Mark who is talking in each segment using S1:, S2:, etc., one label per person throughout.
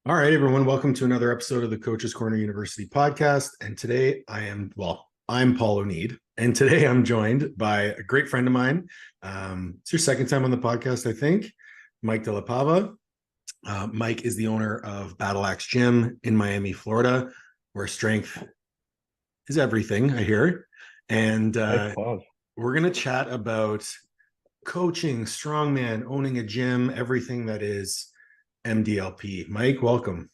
S1: All right, everyone, welcome to another episode of the Coach's Corner University podcast. And today I'm Paul Oneid. And today I'm joined by a great friend of mine. It's your second time on the podcast, I think, Mike De La Pava. Mike is the owner of Battle Axe Gym in Miami, Florida, where strength is everything, I hear. And we're going to chat about coaching, strongman, owning a gym, everything that is MDLP. Mike, welcome.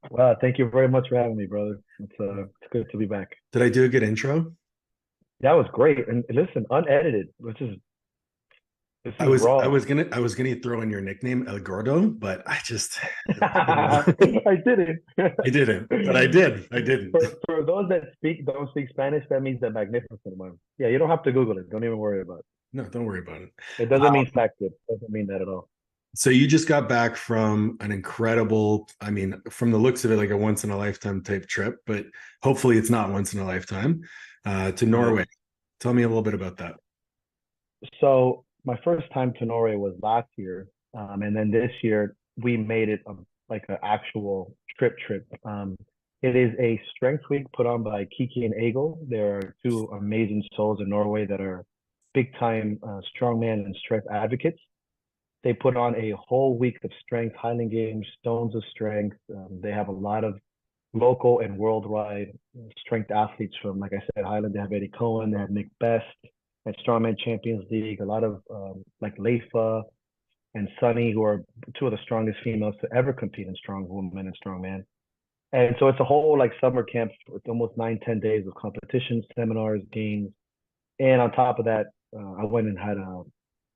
S2: Wow, thank you very much for having me, brother. It's good to be back.
S1: Did I do a good intro?
S2: That was great. And listen, unedited, which is
S1: I was
S2: raw.
S1: gonna throw in your nickname El Gordo, but I just
S2: I didn't.
S1: I didn't, but I didn't.
S2: For those that don't speak Spanish, that means the magnificent one. Yeah, you don't have to Google it. Don't even worry about it.
S1: No, don't worry about it.
S2: It doesn't mean fact. It doesn't mean that at all.
S1: So you just got back from an incredible, from the looks of it, like a once in a lifetime type trip, but hopefully it's not once in a lifetime, to Norway. Tell me a little bit about that.
S2: So my first time to Norway was last year. And then this year we made it like an actual trip. It is a strength week put on by Kiki and Egil. There are two amazing souls in Norway that are big time strongman and strength advocates. They put on a whole week of strength, Highland Games, Stones of Strength. They have a lot of local and worldwide strength athletes from, like I said, Highland. They have Eddie Cohen, they have Nick Best at Strongman Champions League. A lot of like Leifa and Sunny, who are two of the strongest females to ever compete in strong women and strongman. And so it's a whole like summer camp with almost 9-10 days of competitions, seminars, games. And on top of that, I went and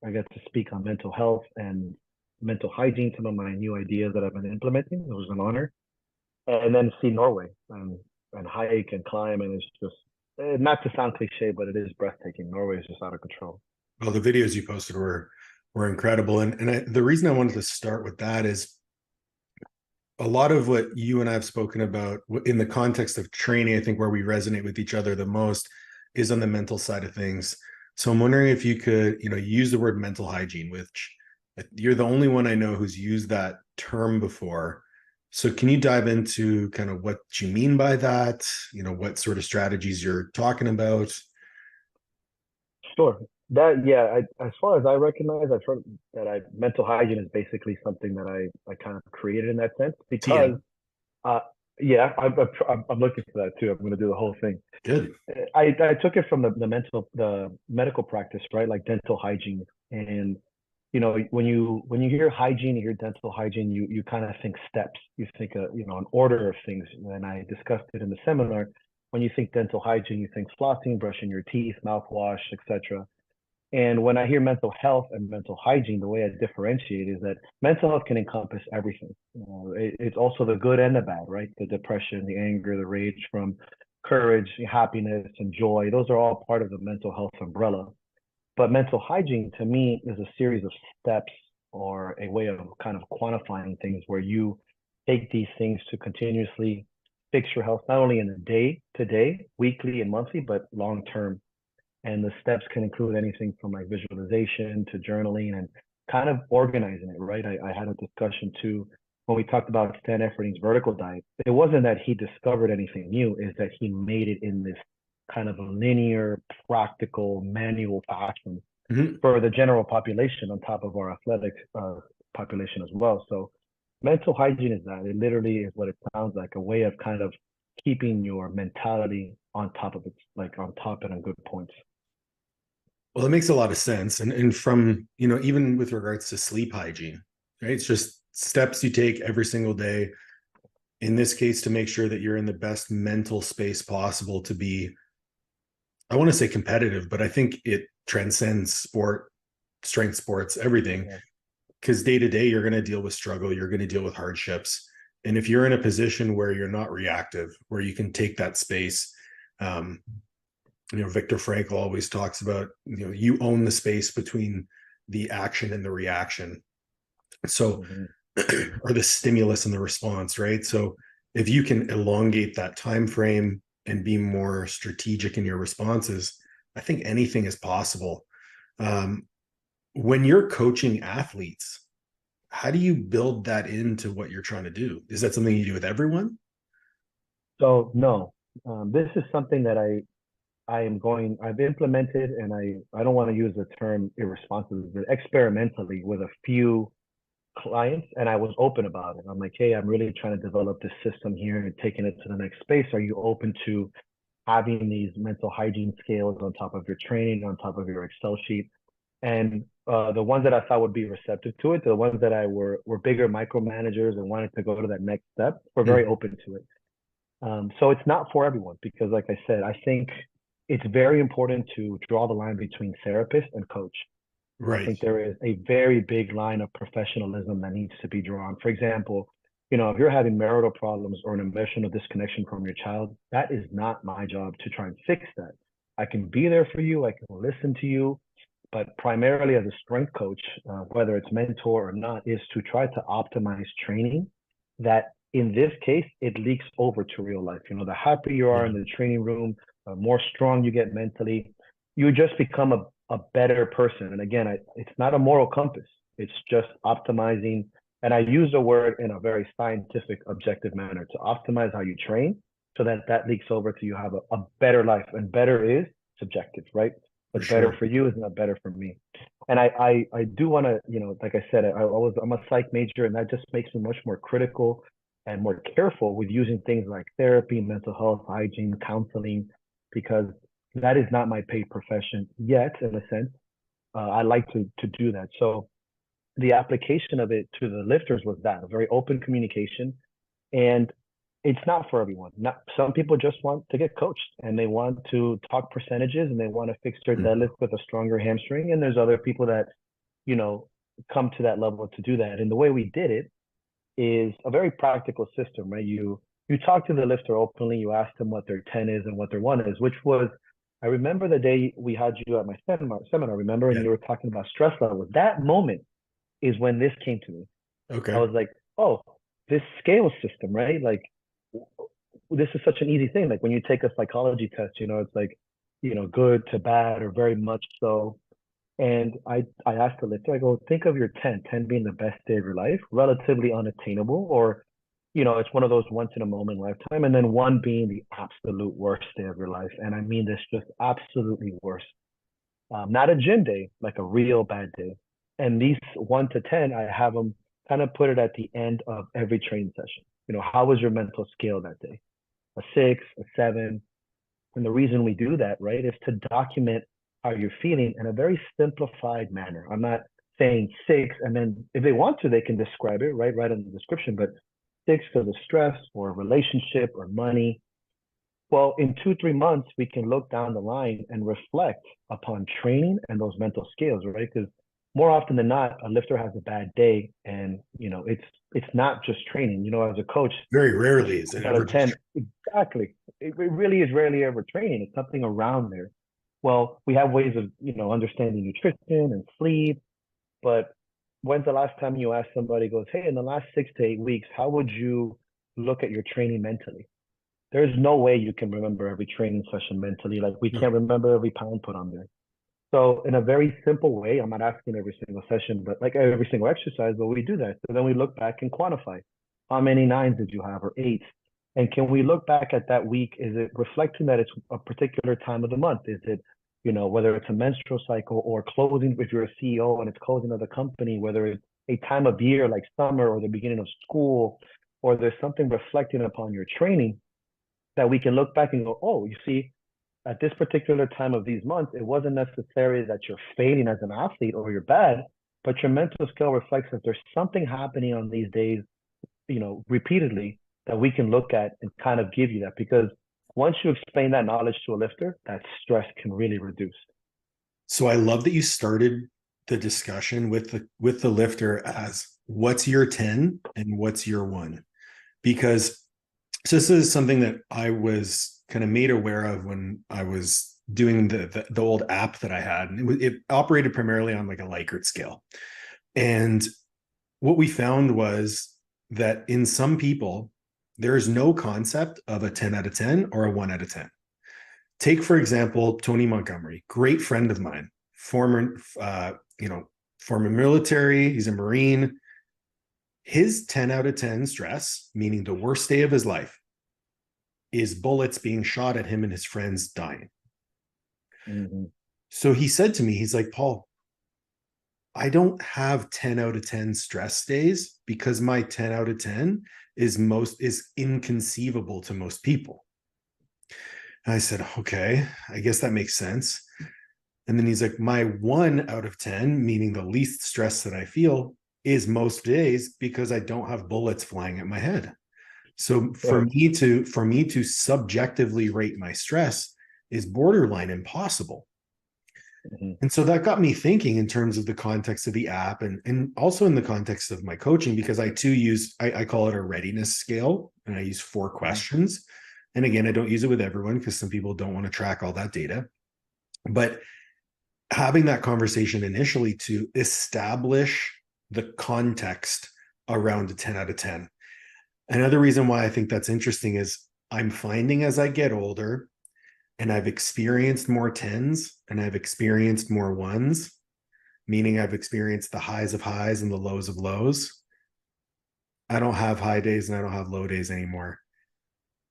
S2: I got to speak on mental health and mental hygiene, some of my new ideas that I've been implementing. It was an honor. And then see Norway and hike and climb. And it's just, not to sound cliche, but it is breathtaking. Norway is just out of control.
S1: Well, the videos you posted were incredible. And the reason I wanted to start with that is a lot of what you and I have spoken about in the context of training, I think where we resonate with each other the most is on the mental side of things. So I'm wondering if you could, use the word mental hygiene, which you're the only one I know who's used that term before. So can you dive into kind of what you mean by that? What sort of strategies you're talking about?
S2: Sure. As far as I recognize, I've heard that mental hygiene is basically something that I kind of created in that sense because, I'm looking for that too. I'm going to do the whole thing.
S1: Good.
S2: I took it from the medical practice, right? Like dental hygiene. And, when you hear hygiene, you hear dental hygiene, you kind of think steps, you think, an order of things. And I discussed it in the seminar. When you think dental hygiene, you think flossing, brushing your teeth, mouthwash, etc. And when I hear mental health and mental hygiene, the way I differentiate is that mental health can encompass everything. It's also the good and the bad, right? The depression, the anger, the rage, from courage, happiness, and joy. Those are all part of the mental health umbrella. But mental hygiene, to me, is a series of steps or a way of kind of quantifying things where you take these things to continuously fix your health, not only in the day-to-day, weekly, and monthly, but long-term. And the steps can include anything from like visualization to journaling and kind of organizing it, right? I had a discussion too when we talked about Stan Efferding's vertical diet. It wasn't that he discovered anything new, is that he made it in this kind of a linear, practical, manual fashion for the general population on top of our athletic population as well. So mental hygiene is that. It literally is what it sounds like, a way of kind of keeping your mentality on top of it, like on top and on good points.
S1: Well, it makes a lot of sense. And from, even with regards to sleep hygiene, right? It's just steps you take every single day, in this case, to make sure that you're in the best mental space possible to be, I want to say competitive, but I think it transcends sport, strength sports, everything. Because day to day, you're going to deal with struggle. You're going to deal with hardships. And if you're in a position where you're not reactive, where you can take that space, Viktor Frankl always talks about, you own the space between the action and the reaction. So, or the stimulus and the response, right? So if you can elongate that time frame and be more strategic in your responses, I think anything is possible. When you're coaching athletes, how do you build that into what you're trying to do? Is that something you do with everyone?
S2: So no, this is something that I've implemented, and I don't want to use the term irresponsibly, but experimentally with a few clients, and I was open about it. I'm like, hey, I'm really trying to develop this system here and taking it to the next space. Are you open to having these mental hygiene scales on top of your training, on top of your Excel sheet? And the ones that I thought would be receptive to it, the ones that I were bigger micromanagers and wanted to go to that next step, were very open to it. So it's not for everyone because, like I said, I think it's very important to draw the line between therapist and coach. I
S1: Right.
S2: think there is a very big line of professionalism that needs to be drawn. For example, if you're having marital problems or an emotional disconnection from your child, that is not my job to try and fix that. I can be there for you, I can listen to you, but primarily as a strength coach, whether it's mentor or not, is to try to optimize training that in this case, it leaks over to real life. The happier you are in the training room, more strong you get mentally, you just become a better person. And again, it's not a moral compass. It's just optimizing. And I use the word in a very scientific, objective manner to optimize how you train so that leaks over to you have a better life. And better is subjective, right? What's better for you is not better for me. And I do want to, like I said, I'm a psych major, and that just makes me much more critical and more careful with using things like therapy, mental health, hygiene, counseling, because that is not my paid profession yet, in a sense. I like to do that. So the application of it to the lifters was that a very open communication, and it's not for everyone. Not some people just want to get coached and they want to talk percentages and they want to fix their deadlift with a stronger hamstring. And there's other people that, come to that level to do that. And the way we did it is a very practical system, right? You talk to the lifter openly, you ask them what their 10 is and what their 1 is, which was, I remember the day we had you at my seminar, remember, and you were talking about stress levels. That moment is when this came to me.
S1: Okay.
S2: I was like, oh, this scale system, right? Like, this is such an easy thing. Like when you take a psychology test, it's like, good to bad or very much so. And I asked the lifter, I go, think of your 10 being the best day of your life, relatively unattainable, or, it's one of those once in a moment lifetime. And then 1 being the absolute worst day of your life. And I mean this just absolutely worst. Not a gym day, like a real bad day. And these 1 to 10, I have them kind of put it at the end of every training session. How was your mental scale that day? A 6, a 7. And the reason we do that, right, is to document how you're feeling in a very simplified manner. I'm not saying 6, and then if they want to, they can describe it, right in the description, but 6 because of stress or relationship or money. Well, in 2-3 months, we can look down the line and reflect upon training and those mental scales, right? Because more often than not, a lifter has a bad day, and it's not just training. As a coach,
S1: very rarely is it ever
S2: 10. Exactly. It really is rarely ever training. It's something around there. Well, we have ways of understanding nutrition and sleep, but when's the last time you asked somebody, goes, hey, in the last 6 to 8 weeks, how would you look at your training mentally? There's no way you can remember every training session mentally. Like we can't remember every pound put on there. So in a very simple way, I'm not asking every single session, but like every single exercise, but we do that. So then we look back and quantify how many 9s did you have or 8s? And can we look back at that week? Is it reflecting that it's a particular time of the month? Is it, whether it's a menstrual cycle or closing, if you're a CEO and it's closing of the company, whether it's a time of year like summer or the beginning of school, or there's something reflecting upon your training that we can look back and go, oh, you see, at this particular time of these months, it wasn't necessarily that you're failing as an athlete or you're bad, but your mental skill reflects that there's something happening on these days, repeatedly, that we can look at and kind of give you that. Because once you explain that knowledge to a lifter, that stress can really reduce.
S1: So I love that you started the discussion with the lifter as what's your 10 and what's your 1, because so this is something that I was kind of made aware of when I was doing the old app that I had, and it operated primarily on like a Likert scale. And what we found was that in some people, there's no concept of a 10 out of 10 or a 1 out of 10. Take, for example, Tony Montgomery, great friend of mine, former military. He's a Marine. His 10 out of 10 stress, meaning the worst day of his life, is bullets being shot at him and his friends dying.
S2: Mm-hmm.
S1: So he said to me, he's like, Paul, I don't have 10 out of 10 stress days because my 10 out of 10 is inconceivable to most people. And I said, okay, I guess that makes sense. And then he's like, my 1 out of 10, meaning the least stress that I feel, is most days because I don't have bullets flying at my head. So for me to subjectively rate my stress is borderline impossible. Mm-hmm. And so that got me thinking in terms of the context of the app and also in the context of my coaching, because I too use, I call it a readiness scale, and I use 4 questions. And again, I don't use it with everyone because some people don't want to track all that data. But having that conversation initially to establish the context around a 10 out of 10. Another reason why I think that's interesting is I'm finding as I get older and I've experienced more 10s and I've experienced more 1s, meaning I've experienced the highs of highs and the lows of lows. I don't have high days and I don't have low days anymore.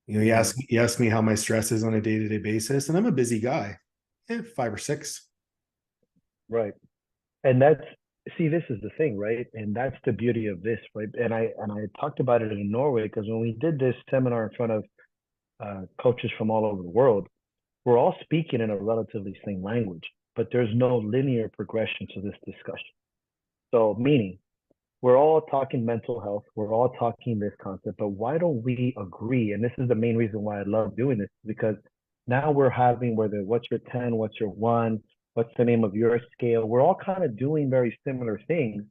S1: You know, you ask me how my stress is on a day-to-day basis, and I'm a busy guy. 5 or 6.
S2: Right. And this is the thing, right? And that's the beauty of this, right? And I talked about it in Norway, because when we did this seminar in front of coaches from all over the world, we're all speaking in a relatively same language, but there's no linear progression to this discussion. So meaning, we're all talking mental health, we're all talking this concept, but why don't we agree? And this is the main reason why I love doing this, because now we're having what's your 10, what's your 1, what's the name of your scale? We're all kind of doing very similar things,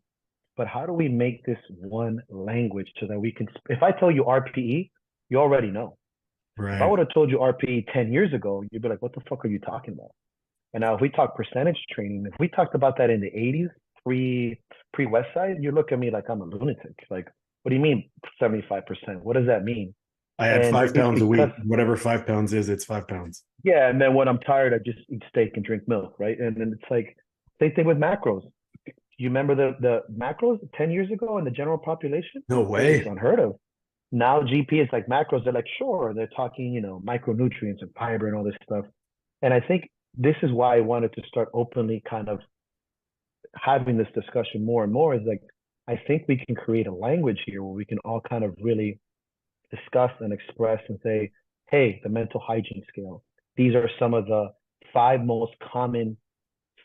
S2: but how do we make this one language so that we can, if I tell you RPE, you already know. Right. If I would have told you RPE 10 years ago, you'd be like, what the fuck are you talking about? And now if we talk percentage training, if we talked about that in the 80s, pre-West Side, you look at me like I'm a lunatic. Like, what do you mean 75%? What does that mean?
S1: I had 5 pounds a week. Whatever 5 pounds is, it's 5 pounds.
S2: Yeah, and then when I'm tired, I just eat steak and drink milk, right? And then it's like, same thing with macros. You remember the macros 10 years ago in the general population?
S1: No way.
S2: It's unheard of. Now GP is like macros. They're like, sure. They're talking, micronutrients and fiber and all this stuff. And I think this is why I wanted to start openly kind of having this discussion more and more, is like, I think we can create a language here where we can all kind of really discuss and express and say, hey, the mental hygiene scale. These are some of the 5 most common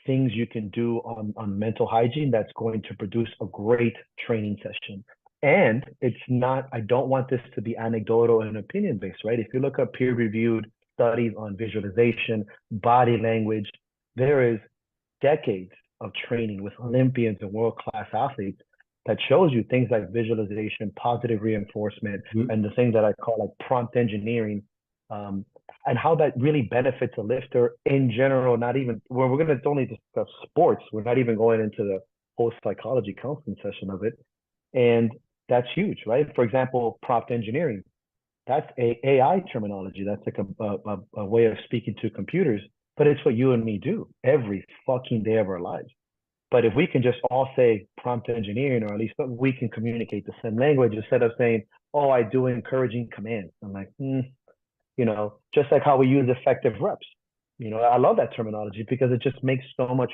S2: things you can do on mental hygiene that's going to produce a great training session. And it's not, I don't want this to be anecdotal and opinion-based, right? If you look up peer-reviewed studies on visualization, body language, there is decades of training with Olympians and world-class athletes that shows you things like visualization, positive reinforcement, and the things that I call like prompt engineering, and how that really benefits a lifter in general. Not even, we're going to only discuss sports. We're not even going into the whole psychology counseling session of it. And that's huge, right? For example, prompt engineering, that's AI terminology. That's like a way of speaking to computers, but it's what you and me do every fucking day of our lives. But if we can just all say prompt engineering, or at least we can communicate the same language, instead of saying, oh, I do encouraging commands. I'm like, just like how we use effective reps. I love that terminology because it just makes so much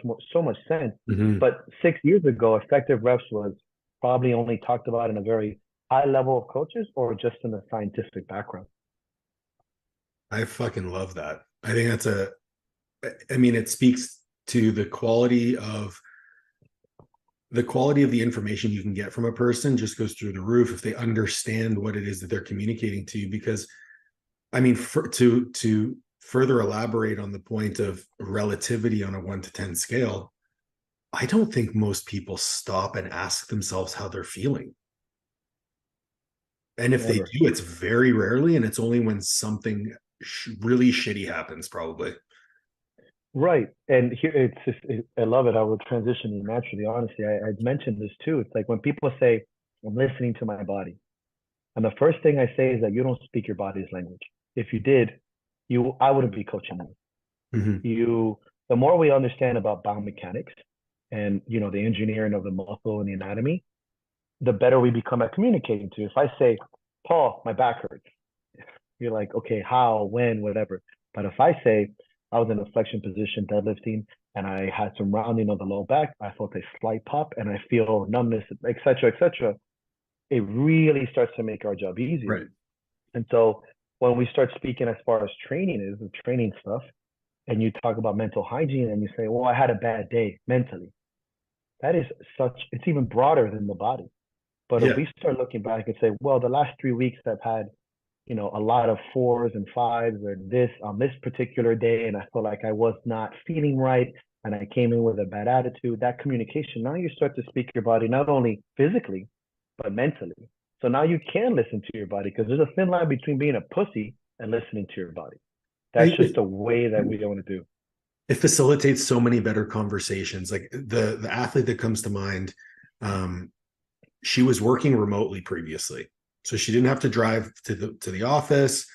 S2: sense. Mm-hmm. But 6 years ago, effective reps was probably only talked about in a very high level of coaches or just in a scientific background.
S1: I fucking love that. I think it speaks to the quality of the information you can get from a person just goes through the roof if they understand what it is that they're communicating to you. Because to further elaborate on the point of relativity on a 1 to 10 scale, I don't think most people stop and ask themselves how they're feeling. And if they do, it's very rarely, and it's only when something really shitty happens, probably.
S2: Right. And here I love it. I will transition naturally. Honestly, I mentioned this too. It's like when people say, I'm listening to my body. And the first thing I say is that you don't speak your body's language. If you did, I wouldn't be coaching you. Mm-hmm. The more we understand about biomechanics and, the engineering of the muscle and the anatomy, the better we become at communicating to. If I say, Paul, my back hurts, you're like, okay, how, when, whatever. But if I say I was in a flexion position deadlifting and I had some rounding of the low back, I felt a slight pop and I feel numbness, etc., it really starts to make our job easier.
S1: Right.
S2: And so when we start speaking as far as training is, the training stuff, and you talk about mental hygiene and you say, well, I had a bad day mentally. That is it's even broader than the body. But if we start looking back and say, well, the last 3 weeks I've had, a lot of 4s and 5s or this on this particular day, and I felt like I was not feeling right and I came in with a bad attitude, that communication, now you start to speak your body, not only physically, but mentally. So now you can listen to your body, because there's a thin line between being a pussy and listening to your body. That's just a way that we don't want to do.
S1: It facilitates so many better conversations. Like the athlete that comes to mind, she was working remotely previously, so she didn't have to drive to the office,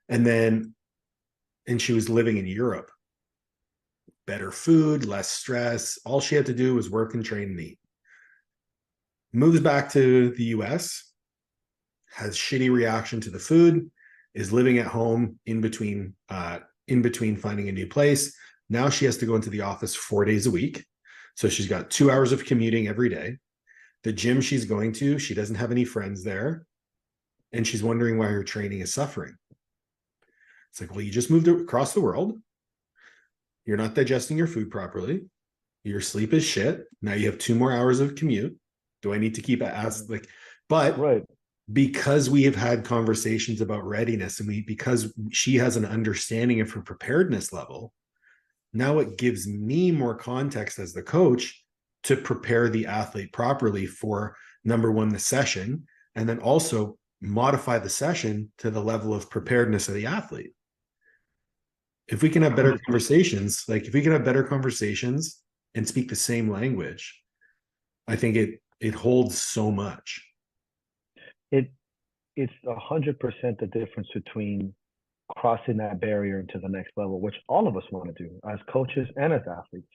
S1: and she was living in Europe. Better food, less stress. All she had to do was work and train and eat. Moves back to the US, has shitty reaction to the food, is living at home in between finding a new place. Now she has to go into the office 4 days a week. So she's got 2 hours of commuting every day. The gym she's going to, she doesn't have any friends there. And she's wondering why her training is suffering. It's like, well, you just moved across the world. You're not digesting your food properly. Your sleep is shit. Now you have 2 more hours of commute. Do I need to keep
S2: Right.
S1: Because we have had conversations about readiness, and because she has an understanding of her preparedness level, now it gives me more context as the coach to prepare the athlete properly for, number one, the session, and then also modify the session to the level of preparedness of the athlete. If we can have better conversations, and speak the same language, I think it holds so much.
S2: It's 100% the difference between crossing that barrier into the next level, which all of us want to do as coaches and as athletes.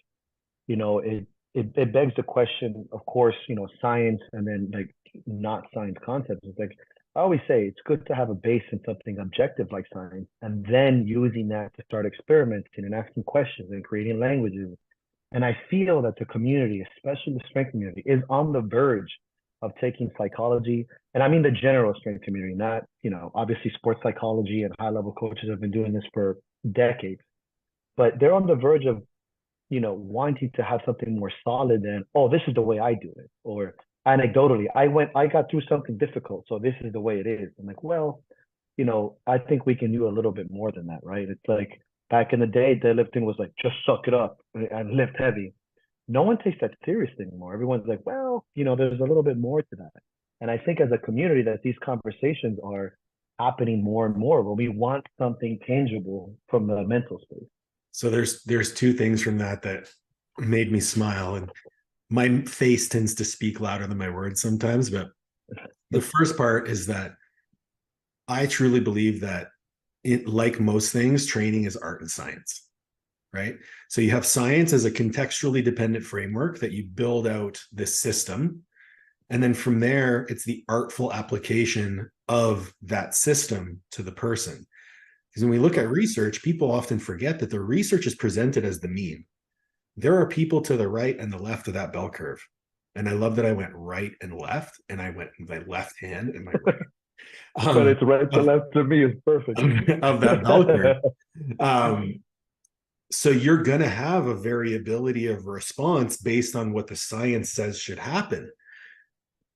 S2: It begs the question, of course, science and then like not science concepts. It's like I always say, it's good to have a base in something objective like science, and then using that to start experimenting and asking questions and creating languages. And I feel that the community, especially the strength community, is on the verge of taking psychology, and I mean the general strength community, not, obviously sports psychology and high level coaches have been doing this for decades, but they're on the verge of, wanting to have something more solid than, oh, this is the way I do it. Or anecdotally, I got through something difficult, so this is the way it is. I'm like, well, I think we can do a little bit more than that, right? It's like back in the day, deadlifting was like, just suck it up and lift heavy. No one takes that seriously anymore. Everyone's like, well, there's a little bit more to that. And I think as a community that these conversations are happening more and more, where we want something tangible from the mental space.
S1: So there's 2 things from that made me smile, and my face tends to speak louder than my words sometimes. But the first part is that I truly believe that like most things, training is art and science, right? So you have science as a contextually dependent framework that you build out this system. And then from there, it's the artful application of that system to the person. Because when we look at research, people often forget that the research is presented as the mean. There are people to the right and the left of that bell curve. And I love that I went right and left, and I went with my left hand and my right.
S2: But it's right to left to me is perfect.
S1: Of that bell curve. So you're going to have a variability of response based on what the science says should happen.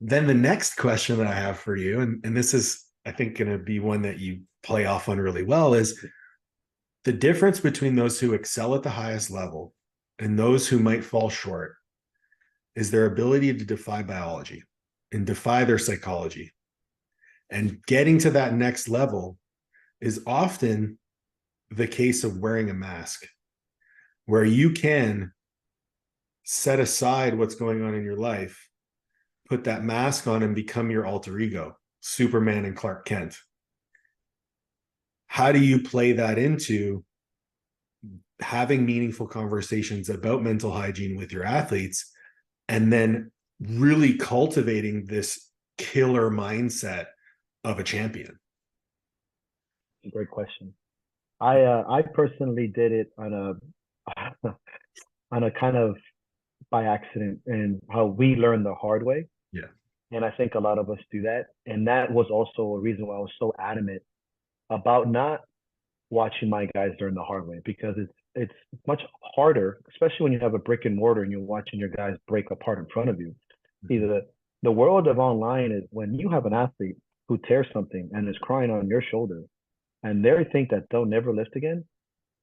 S1: Then the next question that I have for you, and this is, I think, going to be one that you play off on really well, is the difference between those who excel at the highest level and those who might fall short is their ability to defy biology and defy their psychology. And getting to that next level is often the case of wearing a mask, where you can set aside what's going on in your life, put that mask on, and become your alter ego, Superman and Clark Kent. How do you play that into having meaningful conversations about mental hygiene with your athletes, and then really cultivating this killer mindset of a champion?
S2: Great question. I personally did it on a on a kind of by accident, and how we learned the hard way.
S1: Yeah.
S2: And I think a lot of us do that. And that was also a reason why I was so adamant about not watching my guys learn the hard way, because it's much harder, especially when you have a brick and mortar and you're watching your guys break apart in front of you. See, the world of online is when you have an athlete who tears something and is crying on your shoulder, and they think that they'll never lift again.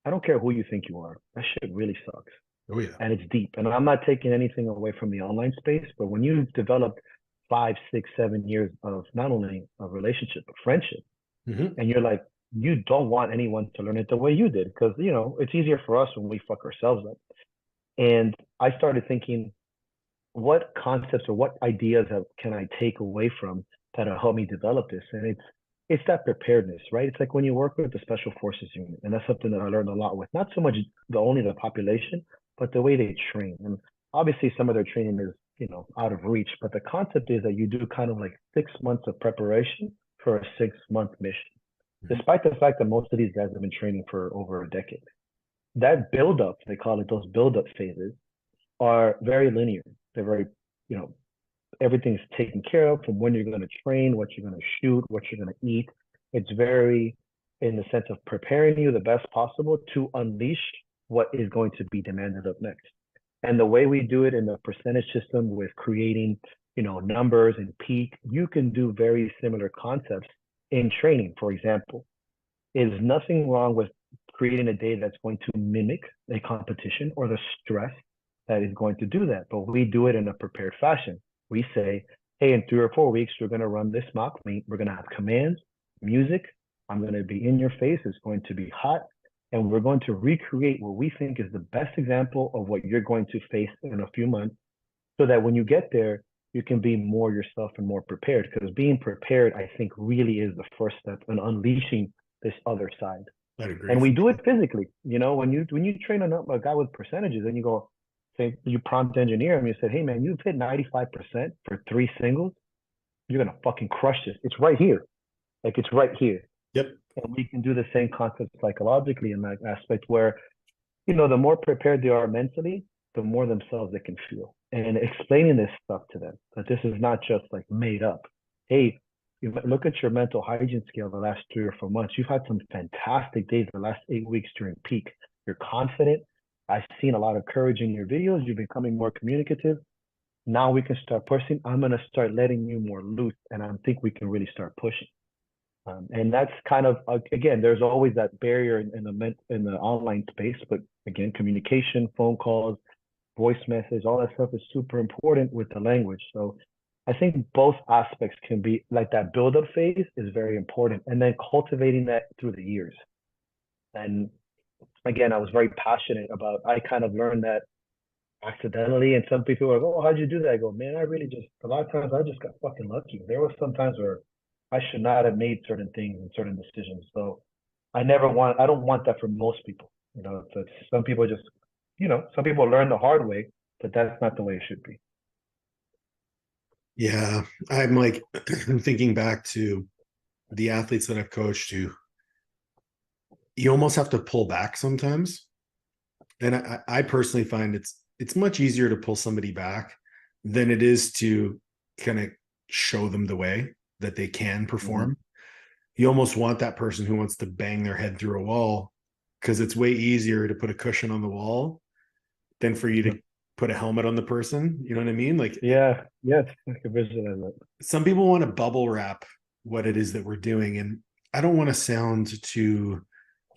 S2: I don't care who you think you are. That shit really sucks.
S1: Oh yeah.
S2: And it's deep. And I'm not taking anything away from the online space, but when you've developed 5, 6, 7 years of not only a relationship, but friendship, and you're like, you don't want anyone to learn it the way you did, because it's easier for us when we fuck ourselves up. And I started thinking, what concepts or what ideas can I take away from that'll help me develop this? And it's that preparedness, right? It's like when you work with the special forces unit, and that's something that I learned a lot with. Not so much only the population, but the way they train. And obviously some of their training is, out of reach, but the concept is that you do kind of like 6 months of preparation for a 6-month mission, despite the fact that most of these guys have been training for over a decade. That buildup, they call it, those buildup phases, are very linear. They're very, everything's taken care of, from when you're going to train, what you're going to shoot, what you're going to eat. It's very in the sense of preparing you the best possible to unleash what is going to be demanded up next. And the way we do it in the percentage system with creating, numbers and peak, you can do very similar concepts in training. For example, there's nothing wrong with creating a day that's going to mimic a competition or the stress that is going to do that. But we do it in a prepared fashion. We say, hey, in 3 or 4 weeks, we're going to run this mock meet. We're going to have commands, music. I'm going to be in your face. It's going to be hot. And we're going to recreate what we think is the best example of what you're going to face in a few months, so that when you get there, you can be more yourself and more prepared. Because being prepared, I think, really is the first step in unleashing this other side.
S1: I'd agree.
S2: And we do it physically. When you train a guy with percentages, and you go, say, you prompt engineer him, you said, hey man, you've hit 95% for 3 singles, you're going to fucking crush this. It's right here. Like, it's right here.
S1: Yep.
S2: And we can do the same concept psychologically in that aspect where, the more prepared they are mentally, the more themselves they can feel. And explaining this stuff to them, that this is not just like made up. Hey, you look at your mental hygiene scale the last 3 or 4 months. You've had some fantastic days the last 8 weeks during peak. You're confident. I've seen a lot of courage in your videos. You're becoming more communicative. Now we can start pushing. I'm going to start letting you more loose, and I think we can really start pushing. And that's kind of, again, there's always that barrier in the online space, but again, communication, phone calls, voice message, all that stuff is super important with the language. So I think both aspects can be like, that build-up phase is very important, and then cultivating that through the years. And again, I was very passionate about, I kind of learned that accidentally, and some people are like, oh, how'd you do that? I go, man, a lot of times I just got fucking lucky. There was some times where I should not have made certain things and certain decisions. So I don't want that for most people. Some people just, some people learn the hard way, but that's not the way it should be.
S1: Yeah. I'm like, thinking back to the athletes that I've coached, who you almost have to pull back sometimes. And I personally find it's much easier to pull somebody back than it is to kind of show them the way that they can perform. Mm-hmm. You almost want that person who wants to bang their head through a wall, because it's way easier to put a cushion on the wall than for you to put a helmet on the person. You know what I mean? Like,
S2: yeah, I can visualize that.
S1: Some people want to bubble wrap what it is that we're doing. And I don't want to sound too,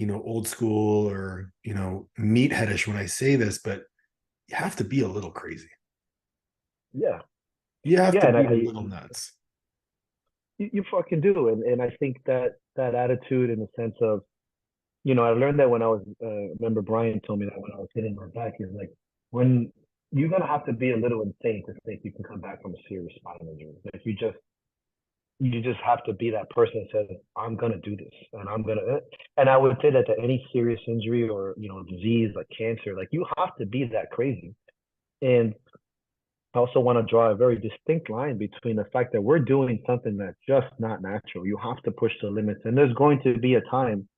S1: old school or, meatheadish when I say this, but you have to be a little crazy.
S2: Yeah.
S1: You have to be a little nuts.
S2: You fucking do. And I think that attitude, in the sense of, I learned that when I was, remember Brian told me that when I was hitting my back, is like, when you're going to have to be a little insane to think you can come back from a serious spinal injury. Like, you just have to be that person that says, I'm going to do this, and I would say that to any serious injury or, disease like cancer, like, you have to be that crazy. I also want to draw a very distinct line between the fact that we're doing something that's just not natural. You have to push the limits, and there's going to be a time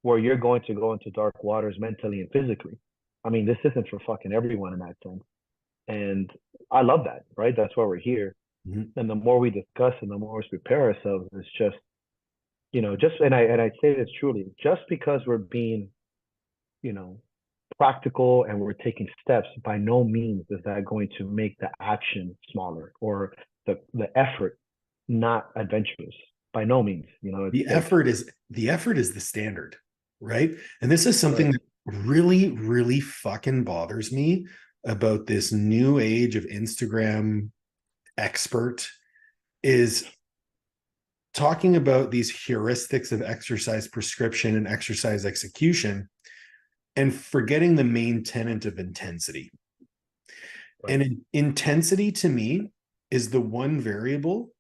S2: where you're going to go into dark waters mentally and physically. I mean, this isn't for fucking everyone in that sense. And I love that, right? That's why we're here.
S1: Mm-hmm.
S2: And the more we discuss and the more we prepare ourselves, it's just, just and I say this truly, just because we're being, you know, practical and we're taking steps, by no means is that going to make the action smaller or the effort not adventurous. By no means, it's
S1: The effort is the standard, right? And this is something
S2: right.
S1: that really, really fucking bothers me about this new age of Instagram expert is talking about these heuristics of exercise prescription and exercise execution and forgetting the main tenet of intensity.
S2: Right.
S1: And intensity to me is the one variable.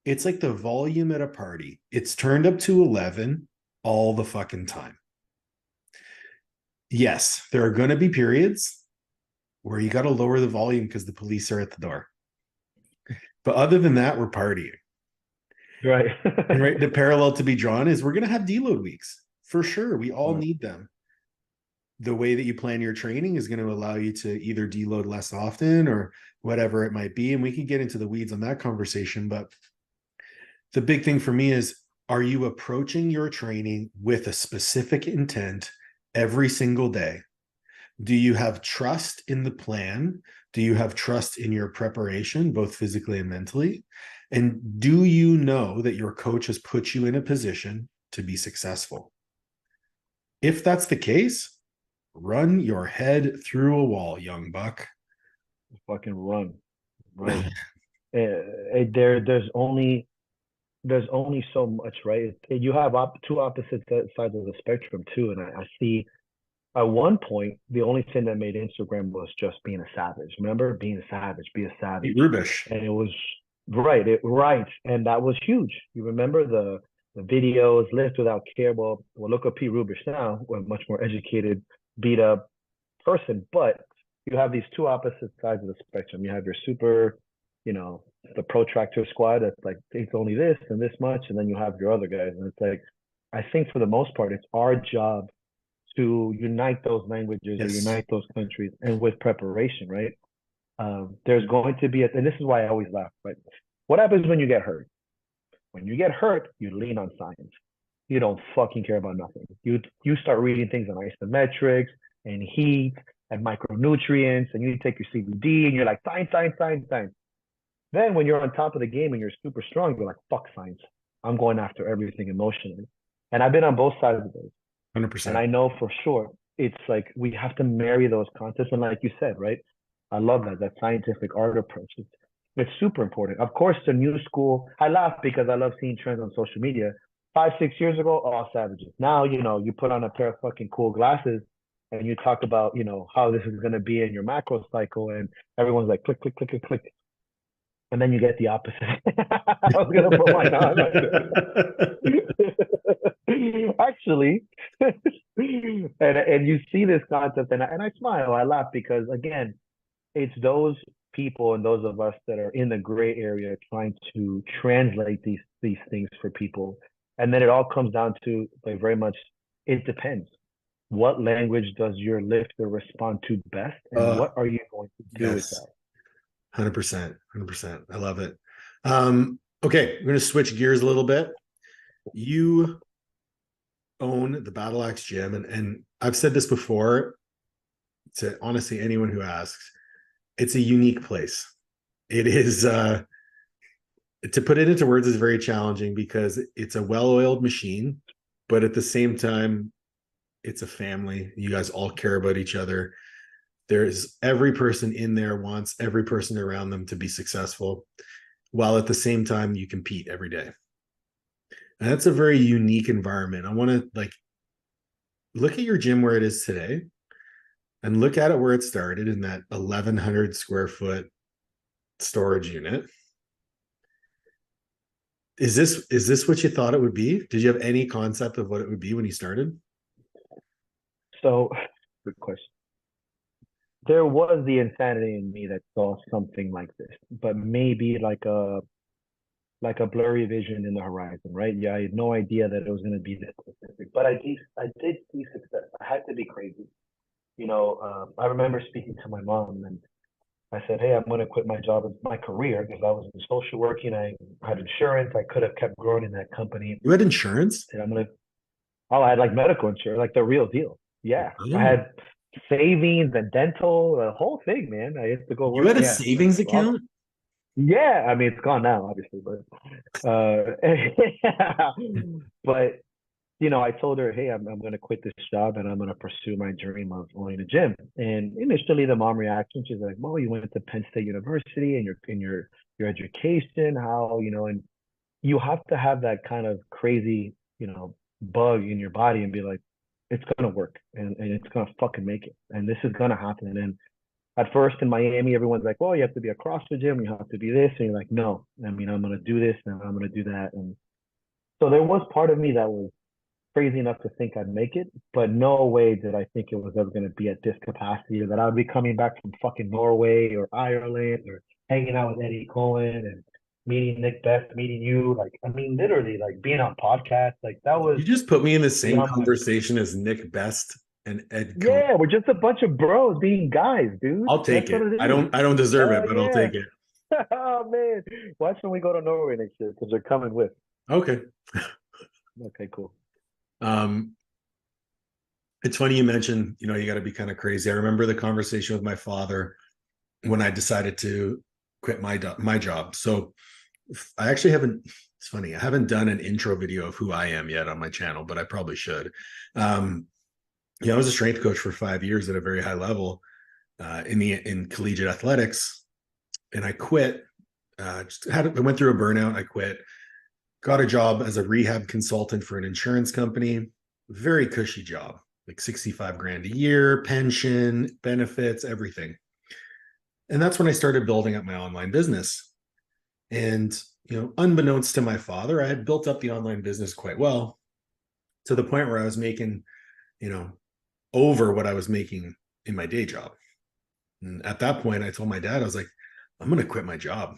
S1: It's like the volume at a party. It's turned up to 11 all the fucking time. Yes, there are going to be periods where you got to lower the volume because the police are at the door. But other than that, we're partying.
S2: Right.
S1: And right, the parallel to be drawn is we're going to have deload weeks for sure. We all
S2: Right.
S1: need them. The way that you plan your training is going to allow you to either deload less often or whatever it might be. And we can get into the weeds on that conversation. But the big thing for me is, are you approaching your training with a specific intent every single day? Do you have trust in the plan? Do you have trust in your preparation, both physically and mentally? And do you know that your coach has put you in a position to be successful? If that's the case, run your head through a wall, young buck.
S2: Fucking run. Right. There's only so much, right? You have two opposite sides of the spectrum too, and I see at one point the only thing that made Instagram was just being a savage. Remember, being a savage, be a savage,
S1: Rubish.
S2: and it was right, and that was huge. You remember the videos, lift without care. Well, look at Pete Rubish now, a much more educated, beat up person, but you have these two opposite sides of the spectrum. You have your super, the protractor squad that's like, it's only this and this much, and then you have your other guys, and it's like, I think for the most part, it's our job to unite those languages or unite those countries, and with preparation, right? There's going to be and this is why I always laugh, right? What happens when you get hurt? When you get hurt, you lean on science. You don't fucking care about nothing. You start reading things on isometrics and heat and micronutrients, and you take your CBD, and you're like, science. Then when you're on top of the game and you're super strong, you're like, fuck science. I'm going after everything emotionally. And I've been on both sides of those.
S1: 100%.
S2: And I know for sure it's like we have to marry those concepts. And like you said, right? I love that scientific art approach. It's super important. Of course, the new school, I laugh because I love seeing trends on social media. 5-6 years ago, all savages. Now, you put on a pair of fucking cool glasses and you talk about, how this is going to be in your macro cycle, and everyone's like, click, click, click, click, click. And then you get the opposite. I was going to put mine on. Actually, and you see this concept, and I smile, I laugh, because again, it's those people and those of us that are in the gray area trying to translate these things for people. And then it all comes down to, like, very much, it depends. What language does your lifter respond to best, and what are you going to do with that?
S1: 100%. I love it. Okay, I'm going to switch gears a little bit. You own the Battle Axe Gym, and I've said this before to honestly anyone who asks. It's a unique place. It is, to put it into words is very challenging, because it's a well-oiled machine, but at the same time, it's a family. You guys all care about each other. There's every person in there wants every person around them to be successful, while at the same time you compete every day. And that's a very unique environment. I want to look at your gym where it is today, and look at it where it started in that 1,100 square foot storage unit. Is this what you thought it would be? Did you have any concept of what it would be when you started?
S2: So, good question. there was the insanity in me that saw something like this, but maybe like a blurry vision in the horizon, right? Yeah, I had no idea that it was going to be this specific, but I did see success. I had to be crazy. I remember speaking to my mom and I said, "Hey, I'm going to quit my job, my career, because I was in social working. I had insurance. I could have kept growing in that company.
S1: You had insurance?
S2: And I'm going to, oh, I had like medical insurance, like the real deal. Yeah, I
S1: Oh,
S2: had savings and dental, the whole thing, man. I used to go
S1: you
S2: work.
S1: had a
S2: Yeah, like,
S1: savings
S2: well,
S1: account?
S2: yeah. I mean, it's gone now, obviously, but I told her, hey, I'm going to quit this job and I'm going to pursue my dream of owning a gym. And initially, the mom reaction, she's like, "Well, you went to Penn State University and your education, how and you have to have that kind of crazy, bug in your body and be like, it's going to work and it's going to fucking make it, and this is going to happen." And at first in Miami, everyone's like, "Well, you have to be a CrossFit gym, you have to be this," and you're like, "No, I mean, I'm going to do this and I'm going to do that." And so there was part of me that was crazy enough to think I'd make it, but no way did I think it was ever going to be at this capacity, or that I would be coming back from fucking Norway or Ireland or hanging out with Eddie Cohen and meeting Nick Best, meeting you. Like, I mean, literally, like being on podcasts, like that was
S1: You just put me in the same
S2: beyond my.
S1: conversation as Nick Best and Ed Cohn.
S2: Yeah, we're just a bunch of bros being guys, dude.
S1: I'll
S2: That's
S1: take
S2: what
S1: it.
S2: it
S1: I
S2: is.
S1: don't deserve
S2: Oh
S1: it, but I'll
S2: yeah.
S1: take it.
S2: Oh man. Watch when we go to Norway next year because they're coming with.
S1: Okay.
S2: Okay, cool.
S1: Um, it's funny you mentioned, you got to be kind of crazy. I remember the conversation with my father when I decided to quit my job. So I actually haven't. It's funny. I haven't done an intro video of who I am yet on my channel, but I probably should. Um, I was a strength coach for 5 years at a very high level in collegiate athletics, and I quit. I went through a burnout. I quit. Got a job as a rehab consultant for an insurance company. Very cushy job, like 65 grand a year, pension, benefits, everything. And that's when I started building up my online business. And, unbeknownst to my father, I had built up the online business quite well, to the point where I was making, you know, over what I was making in my day job. And at that point, I told my dad, I was like, I'm going to quit my job.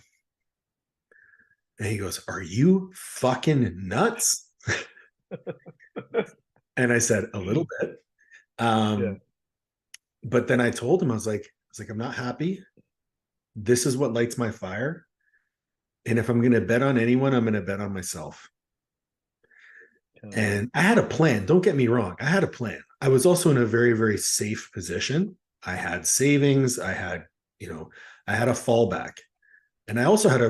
S1: And he goes, "Are you fucking nuts?" And I said, "A little bit."
S2: Yeah.
S1: But then I told him, I'm not happy. This is what lights my fire. And if I'm going to bet on anyone, I'm going to bet on myself. And I had a plan. Don't get me wrong. I had a plan. I was also in a very, very safe position. I had savings. I had a fallback. And I also had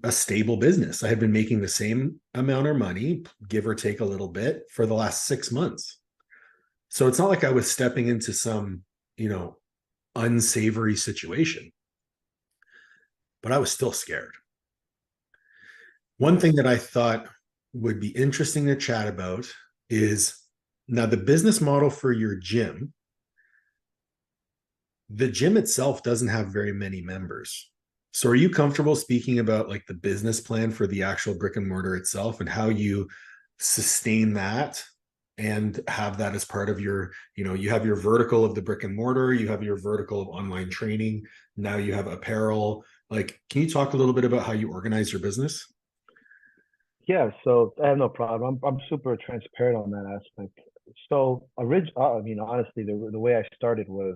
S1: a stable business. I had been making the same amount of money, give or take a little bit, for the last 6 months. So it's not like I was stepping into some, unsavory situation, but I was still scared. One
S2: Yeah.
S1: thing that I thought would be interesting to chat about is, now the business model for your gym. The gym itself doesn't have very many members. So are you comfortable speaking about like the business plan for the actual brick and mortar itself and how you sustain that and have that as part of your, you have your vertical of the brick and mortar, you have your vertical of online training, now you have apparel. Like, can you talk a little bit about how you organize your business?
S2: Yeah, so I have no problem. I'm super transparent on that aspect. So, I mean, honestly, the way I started was,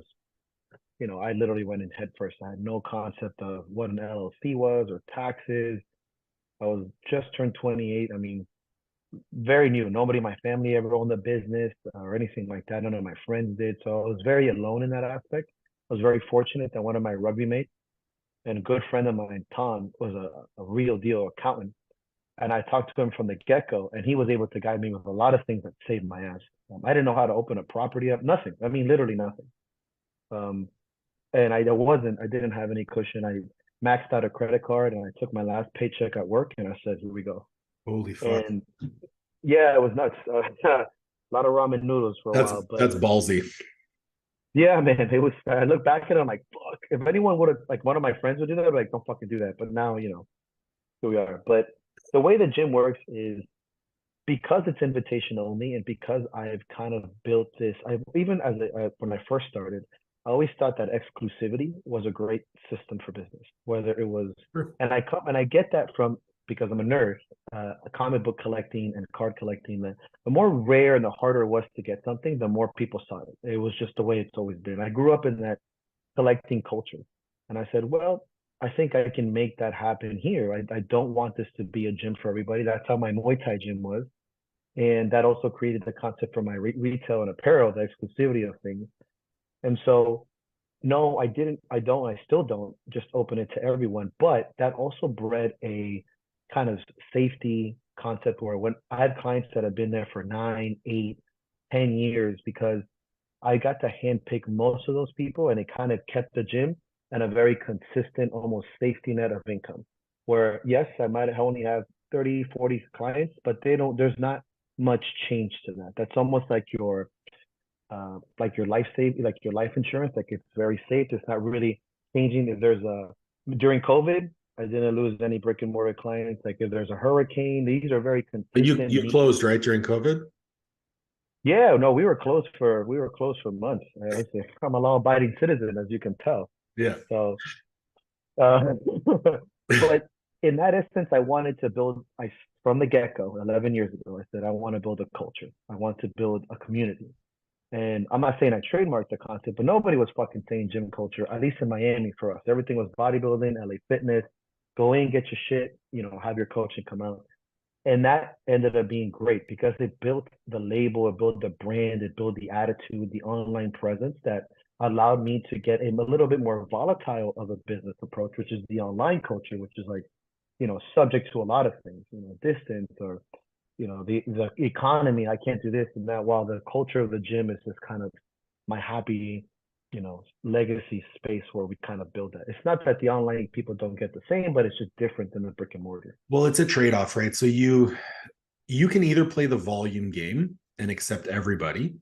S2: I literally went in head first. I had no concept of what an LLC was or taxes. I was just turned 28. I mean, very new. Nobody in my family ever owned a business or anything like that. None of my friends did. So I was very alone in that aspect. I was very fortunate that one of my rugby mates and a good friend of mine, Tom, was a real deal accountant. And I talked to him from the get-go, and he was able to guide me with a lot of things that saved my ass. I didn't know how to open a property up, nothing. I mean, literally nothing. Um, and I didn't have any cushion. I maxed out a credit card, and I took my last paycheck at work, and I said, "Here we go."
S1: Holy fuck.
S2: And yeah, it was nuts. A lot of ramen noodles for a
S1: That's
S2: while, but
S1: that's ballsy.
S2: yeah, man, it was. I look back at it, I'm like, fuck. If anyone would have, like, one of my friends would do that, I'd be like, don't fucking do that. But now, here we are. But the way the gym works is, because it's invitation only, and because I've kind of built this, I even when I first started, I always thought that exclusivity was a great system for business, whether it was,
S1: Sure.
S2: and I get that from, because I'm a nerd, comic book collecting and card collecting. The more rare and the harder it was to get something, the more people saw it. It was just the way it's always been. I grew up in that collecting culture, and I said, well, I think I can make that happen here. I don't want this to be a gym for everybody. That's how my Muay Thai gym was, and that also created the concept for my retail and apparel, the exclusivity of things. And so, no, I didn't. I don't. I still don't just open it to everyone. But that also bred a kind of safety concept where when I had clients that have been there for 9, 8, 10 years, because I got to handpick most of those people, and it kind of kept the gym and a very consistent, almost safety net of income. Where yes, I might only have 30, 40 clients, but they don't. There's not much change to that. That's almost like your life like your life insurance, like it's very safe. It's not really changing. If there's during COVID, I didn't lose any brick and mortar clients. Like if there's a hurricane, these are very
S1: And
S2: consistent.
S1: you closed, right, during COVID?
S2: Yeah, no, we were closed for months. I'm a law-abiding citizen, as you can tell.
S1: Yeah.
S2: So, but in that instance, I wanted to build. From the get-go, 11 years ago, I said I want to build a culture. I want to build a community. And I'm not saying I trademarked the concept, but nobody was fucking saying gym culture, at least in Miami for us. Everything was bodybuilding, LA fitness, go in, get your shit, have your coach and come out. And that ended up being great because it built the label, it built the brand, it built the attitude, the online presence that allowed me to get a little bit more volatile of a business approach, which is the online culture, which is like, subject to a lot of things, distance or the economy. I can't do this and that, while the culture of the gym is just kind of my happy legacy space where we kind of build that. It's not that the online people don't get the same, but it's just different than the brick and mortar.
S1: Well, it's a trade-off, right? So you can either play the volume game and accept everybody,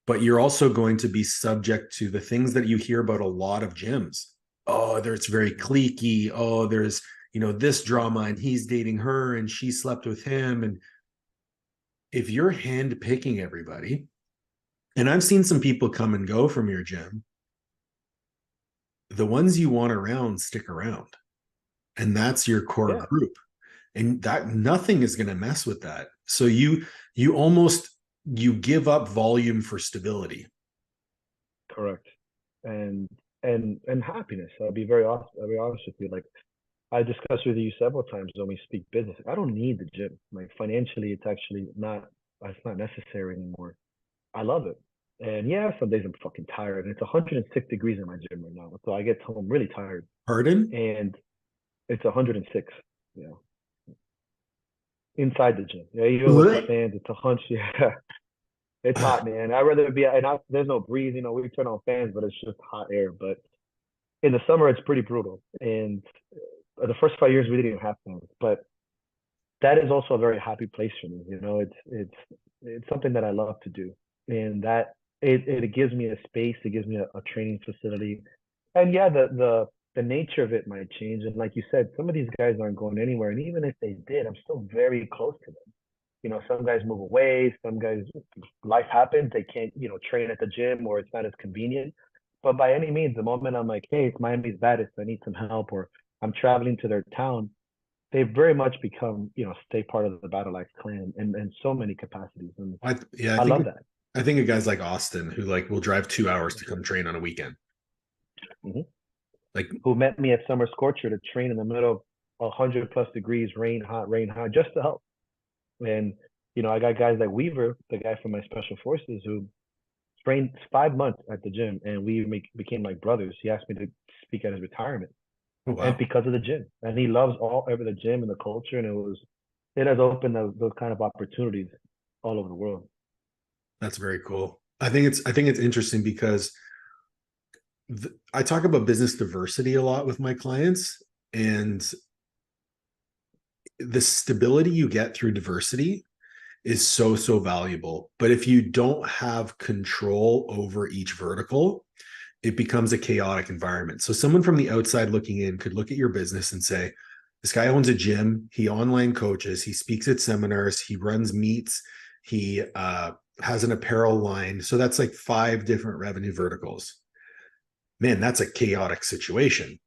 S1: but you're also going to be subject to the things that you hear about a lot of gyms. Oh, it's very cliquey. Oh, there's this drama and he's dating her and she slept with him. And if you're hand picking everybody, and I've seen some people come and go from your gym, the ones you want around stick around, and that's your core group, and that nothing is going to mess with that. So you give up volume for stability.
S2: Correct. And happiness. I'll be very honest with you. Like, I discussed with you several times when we speak business. I don't need the gym. Like, financially, it's not necessary anymore. I love it. And yeah, some days I'm fucking tired. And it's 106 degrees in my gym right now. So I get home really tired.
S1: Pardon?
S2: And it's 106. Yeah. Inside the gym. Yeah, even with the fans, it's 100. Yeah. It's hot, man. I'd rather be, there's no breeze. We turn on fans, but it's just hot air. But in the summer, it's pretty brutal. And the first 5 years, we didn't even have fans. But that is also a very happy place for me. It's something that I love to do. And that it gives me a space. It gives me a training facility. And yeah, the nature of it might change. And like you said, some of these guys aren't going anywhere. And even if they did, I'm still very close to them. Some guys move away. Some guys, life happens. They can't, train at the gym, or it's not as convenient. But by any means, the moment I'm like, hey, it's Miami's baddest, I need some help, or I'm traveling to their town, they very much become, stay part of the Battle Axe clan in so many capacities. And I love that.
S1: I think of guys like Austin who will drive 2 hours to come train on a weekend.
S2: Mm-hmm. Who met me at Summer Scorcher to train in the middle of 100+ degrees, rain hot, just to help. And, I got guys like Weaver, the guy from my special forces, who trained 5 months at the gym, and we became like brothers. He asked me to speak at his retirement. Oh, wow. And because of the gym. And he loves the gym and the culture, and it has opened those kind of opportunities all over the world.
S1: That's very cool. I think it's interesting because I talk about business diversity a lot with my clients, and the stability you get through diversity is so valuable. But if you don't have control over each vertical, it becomes a chaotic environment. So someone from the outside looking in could look at your business and say, this guy owns a gym, he online coaches, he speaks at seminars, he runs meets, he has an apparel line. So that's like 5 different revenue verticals. Man, that's a chaotic situation.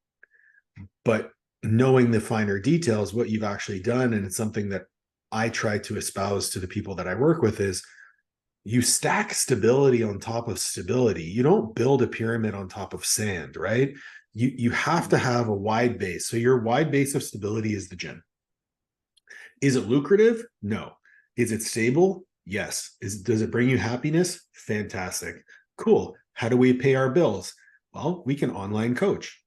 S1: But knowing the finer details, what you've actually done, and it's something that I try to espouse to the people that I work with, is you stack stability on top of stability. You don't build a pyramid on top of sand, right? You have to have a wide base. So your wide base of stability is the gym. Is it lucrative? No. Is it stable? Yes. Does it bring you happiness? Fantastic. Cool. How do we pay our bills? Well, we can online coach.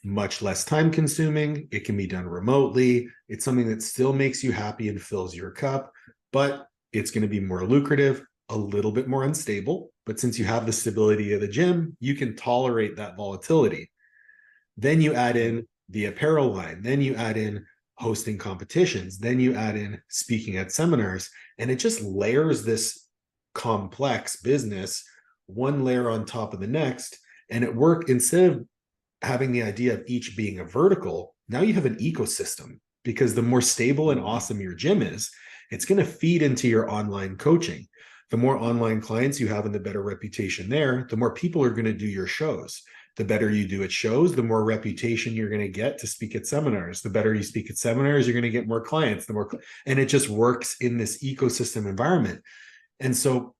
S1: Much less time consuming. It can be done remotely. It's something that still makes you happy and fills your cup, but it's going to be more lucrative, a little bit more unstable. But since you have the stability of the gym, you can tolerate that volatility. Then you add in the apparel line. Then you add in hosting competitions. Then you add in speaking at seminars. And it just layers this complex business, one layer on top of the next. And it worked. Instead of having the idea of each being a vertical, now you have an ecosystem, because the more stable and awesome your gym is, it's going to feed into your online coaching. The more online clients you have and the better reputation there, the more people are going to do your shows. The better you do at shows, the more reputation you're going to get to speak at seminars. The better you speak at seminars, you're going to get more clients, and it just works in this ecosystem environment. And so,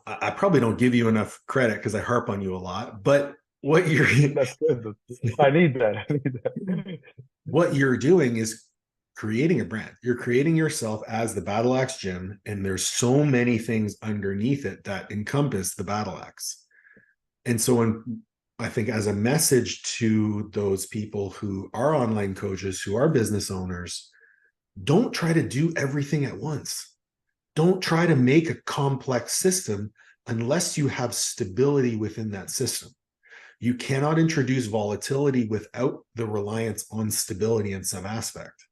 S1: I probably don't give you enough credit because I harp on you a lot, but what you're
S2: That's good. I need that.
S1: What you're doing is creating a brand. You're creating yourself as the Battle Axe Gym, and there's so many things underneath it that encompass the Battle Axe. And so when I think, as a message to those people who are online coaches, who are business owners, don't try to do everything at once. Don't try to make a complex system unless you have stability within that system. You cannot introduce volatility without the reliance on stability in some aspect.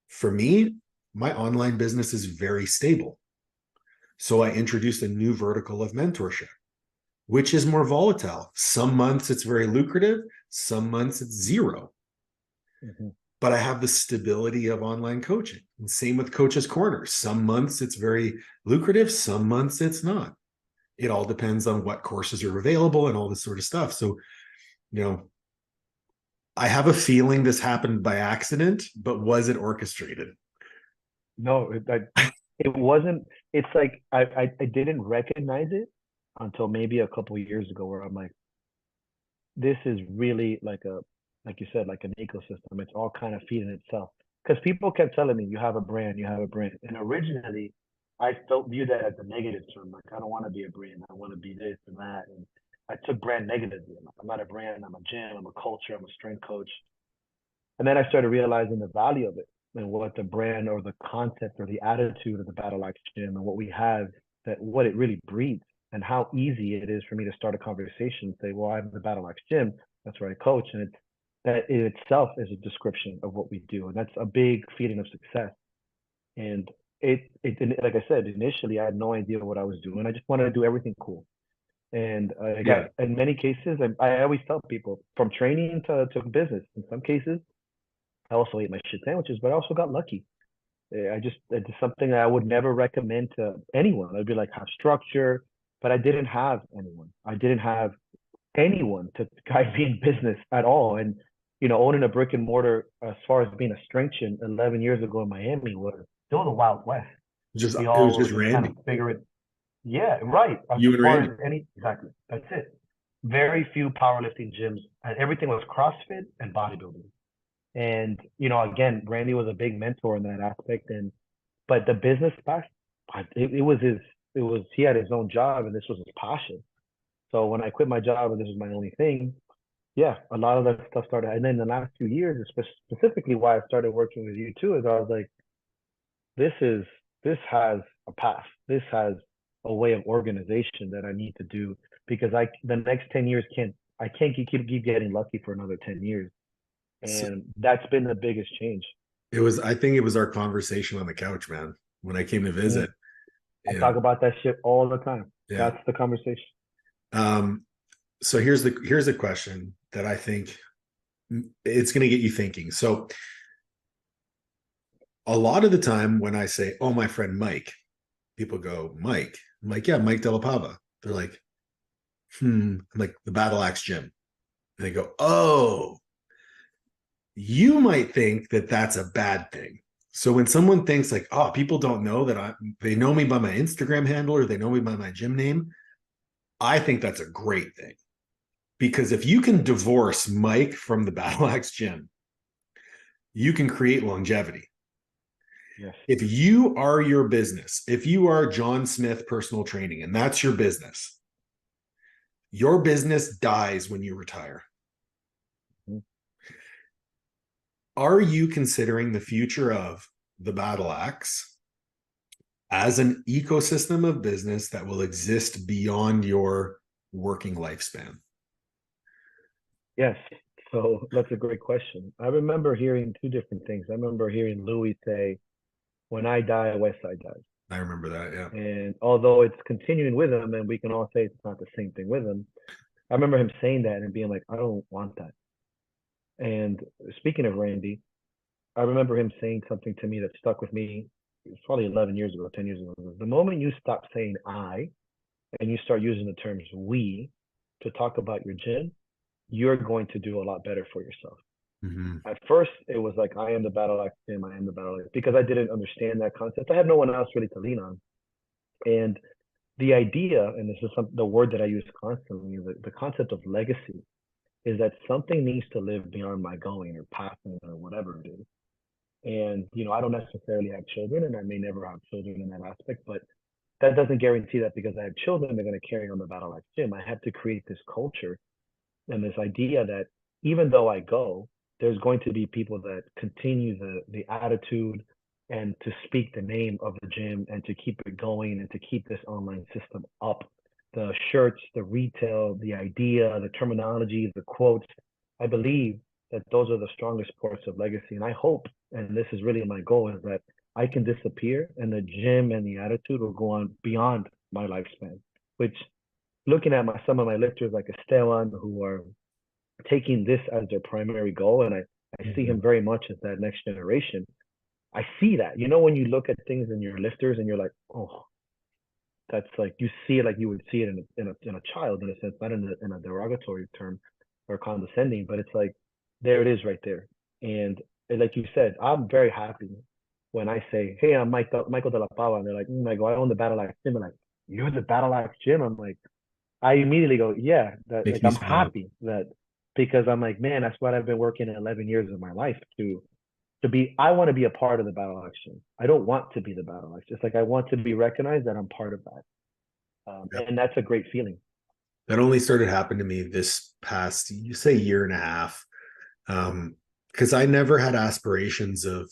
S1: For me, my online business is very stable. So I introduced a new vertical of mentorship, which is more volatile. Some months it's very lucrative, some months it's zero. Mm-hmm. But I have the stability of online coaching. And same with Coach's Corner. Some months it's very lucrative, some months it's not. It all depends on what courses are available and all this sort of stuff. So, I have a feeling this happened by accident, but was it orchestrated?
S2: No, it wasn't. It's like I didn't recognize it until maybe a couple of years ago, where I'm like, this is really like you said, like an ecosystem. It's all kind of feeding itself. Because people kept telling me, you have a brand. And originally, I still viewed that as a negative term. Like, I don't want to be a brand. I want to be this and that. And I took brand negatively. I'm not a brand. I'm a gym. I'm a culture. I'm a strength coach. And then I started realizing the value of it, and what the brand or the concept or the attitude of the Battle Axe Gym and what we have, what it really breeds, and how easy it is for me to start a conversation and say, well, I'm the Battle Axe Gym. That's where I coach. And that in itself is a description of what we do. And that's a big feeling of success. And it like I said, initially I had no idea what I was doing. I just wanted to do everything cool. And I got, in many cases, I always tell people, from training to business, in some cases, I also ate my shit sandwiches, but I also got lucky. It's something that I would never recommend to anyone. I'd be like, have structure, but I didn't have anyone. I didn't have anyone to guide me in business at all. And, owning a brick and mortar, as far as being a strength gym 11 years ago in Miami, was still the Wild West.
S1: It was just Randy.
S2: Kind of figure it. Yeah, right.
S1: You and Randy.
S2: Exactly. That's it. Very few powerlifting gyms, and everything was CrossFit and bodybuilding. And, again, Randy was a big mentor in that aspect. But the business part, he had his own job, and this was his passion. So when I quit my job and this was my only thing, a lot of that stuff started. And then the last few years, specifically why I started working with you too, is I was like, this has a path. This has a way of organization that I need to do, because the next 10 years I can't keep getting lucky for another 10 years. And that's been the biggest change.
S1: I think it was our conversation on the couch, man, when I came to visit.
S2: I talk about that shit all the time. Yeah. That's the conversation.
S1: So here's the question that I think it's going to get you thinking. So a lot of the time when I say, oh, my friend Mike, people go, Mike. I'm like, yeah, Mike De La Pava. They're like, I'm like, the Battle Axe Gym. And they go, oh, you might think that that's a bad thing. So when someone thinks like, oh, people don't know that they know me by my Instagram handle or they know me by my gym name, I think that's a great thing. Because if you can divorce Mike from the Battle Axe Gym, you can create longevity.
S2: Yes.
S1: If you are your business, if you are John Smith Personal Training and that's your business dies when you retire.
S2: Mm-hmm.
S1: Are you considering the future of the Battle Axe as an ecosystem of business that will exist beyond your working lifespan?
S2: Yes. So that's a great question. I remember hearing two different things. I remember hearing Louis say, when I die, Westside dies.
S1: I remember that, yeah.
S2: And although it's continuing with him, and we can all say it's not the same thing with him, I remember him saying that and being like, I don't want that. And speaking of Randy, I remember him saying something to me that stuck with me. It was probably 11 years ago, 10 years ago. The moment you stop saying I and you start using the terms we to talk about your gym, you're going to do a lot better for yourself.
S1: Mm-hmm.
S2: At first, it was like, I am the Battle Axe Gym, I am the Battle Axe, because I didn't understand that concept. I had no one else really to lean on. And the idea, and this is the word that I use constantly, the concept of legacy is that something needs to live beyond my going or passing or whatever it is. And, I don't necessarily have children and I may never have children in that aspect, but that doesn't guarantee that because I have children, they're going to carry on the Battle Axe Gym. I have to create this culture and this idea that even though I go, there's going to be people that continue the attitude and to speak the name of the gym and to keep it going and to keep this online system up. The shirts, the retail, the idea, the terminology, the quotes. I believe that those are the strongest parts of legacy. And I hope, and this is really my goal, is that I can disappear and the gym and the attitude will go on beyond my lifespan, which looking at some of my lifters like Esteban who are taking this as their primary goal, and I see him very much as that next generation. I see that. When you look at things in your lifters and you're like, oh, that's like you see it like you would see it in a child in a sense, not in a derogatory term or condescending, but it's like there it is right there. And like you said, I'm very happy when I say, hey, I'm Michael De La Pava, and they're like, I go, I own the Battle Axe Gym. I'm like, you're the Battle Axe Gym? I'm like, I immediately go, yeah, that
S1: Makes
S2: like
S1: me
S2: I'm
S1: smile.
S2: happy that because I'm like, man, that's what I've been working 11 years of my life to be. I want to be a part of the Battle Action. I don't want to be the Battle Action. It's like I want to be recognized that I'm part of that,
S1: Yep.
S2: and that's a great feeling.
S1: That only started happening to me this past, you say, year and a half. Because I never had aspirations of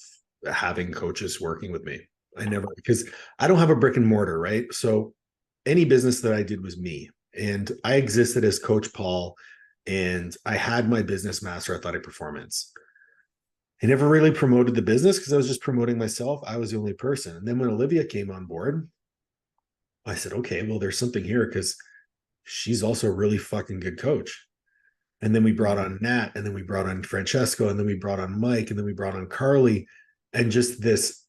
S1: having coaches working with me. I never, because I don't have a brick and mortar, right? So any business that I did was me. And I existed as Coach Paul, and I had my business master athletic performance. I never really promoted the business because I was just promoting myself. I was the only person. And then when Olivia came on board, I said, okay, well, there's something here because she's also a really fucking good coach. And then we brought on Nat, and then we brought on Francesco, and then we brought on Mike, and then we brought on Carly. And just this,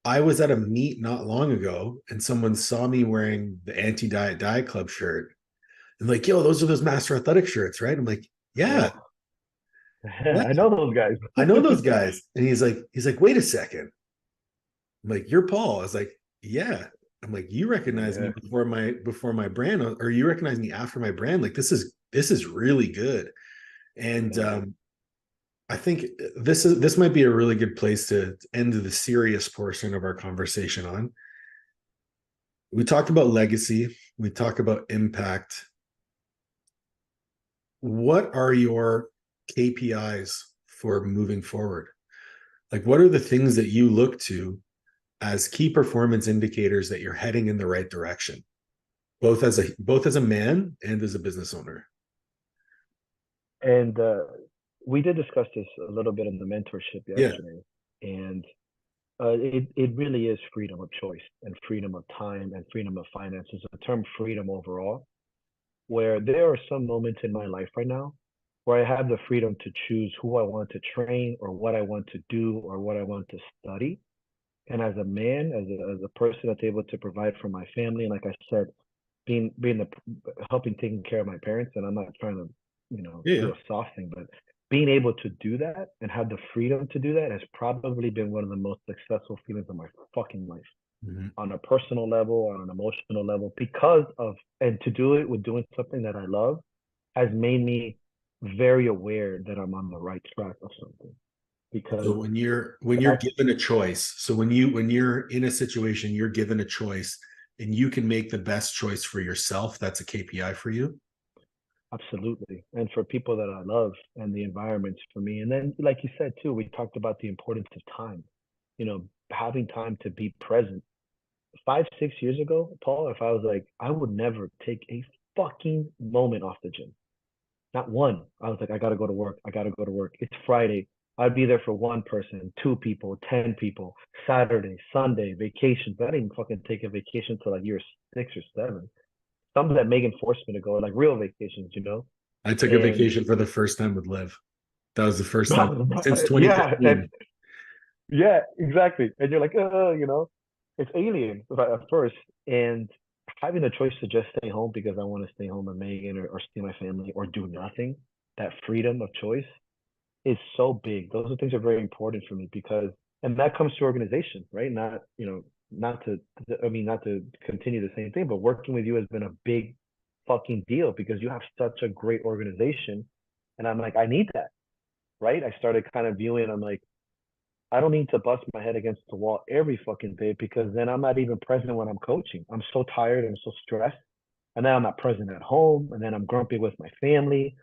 S1: I was at a meet not long ago, and someone saw me wearing the Anti-Diet Club shirt. And like, yo, those are those Master Athletic shirts, right? I'm like, yeah,
S2: Oh,
S1: yeah,
S2: I know those guys.
S1: I know those guys. And he's like, wait a second. I'm like, you're Paul. I was like, yeah. I'm like, you recognize me
S2: Yeah.
S1: before my brand, or you recognize me after my brand. Like, this is really good. And I think this might be a really good place to end the serious portion of our conversation on. We talked about legacy, we talk about impact. What are your KPIs for moving forward? Like, what are the things that you look to as key performance indicators that you're heading in the right direction, both as a man and as a business owner?
S2: And we did discuss this a little bit in the mentorship
S1: Yeah.
S2: yesterday, and it really is freedom of choice and freedom of time and freedom of finances. The term freedom overall, where there are some moments in my life right now where I have the freedom to choose who I want to train or what I want to do or what I want to study. And as a man, as a person that's able to provide for my family, and like I said, helping taking care of my parents, and I'm not trying to,
S1: Yeah.
S2: do a soft thing, but being able to do that and have the freedom to do that has probably been one of the most successful feelings of my fucking life,
S1: Mhm.
S2: on a personal level, on an emotional level, because of, and to do it with doing something that I love has made me very aware that I'm on the right track of something.
S1: So
S2: Because
S1: when you're
S2: that's
S1: given a choice, so when you're in a situation, you're given a choice and you can make the best choice for yourself, that's a KPI for you.
S2: absolutely, and for people that I love and the environments for me. And then, like you said too, we talked about the importance of time. Having time to be present. 5, 6 years ago, Paul, if I was like, I would never take a fucking moment off the gym. Not one. I was like, I gotta go to work. I gotta go to work. It's Friday. I'd be there for one person, two people, 10 people. Saturday, Sunday, vacations. I didn't even fucking take a vacation till like year 6 or 7. Some that Megan forced me to go, like real vacations.
S1: I took a
S2: And
S1: vacation for the first time with Liv. That was the first time since
S2: yeah, and
S1: 2015.
S2: yeah, exactly. And you're like, it's alien at first. And having the choice to just stay home because I want to stay home with Megan, or see my family, or do nothing, that freedom of choice is so big. Those are things that are very important for me, because, and that comes to organization, right? Not to continue the same thing, but working with you has been a big fucking deal because you have such a great organization. And I'm like, I need that, right? I started kind of viewing, I'm like, I don't need to bust my head against the wall every fucking day, because then I'm not even present when I'm coaching. I'm so tired, I'm so stressed. And then I'm not present at home. And then I'm grumpy with my family.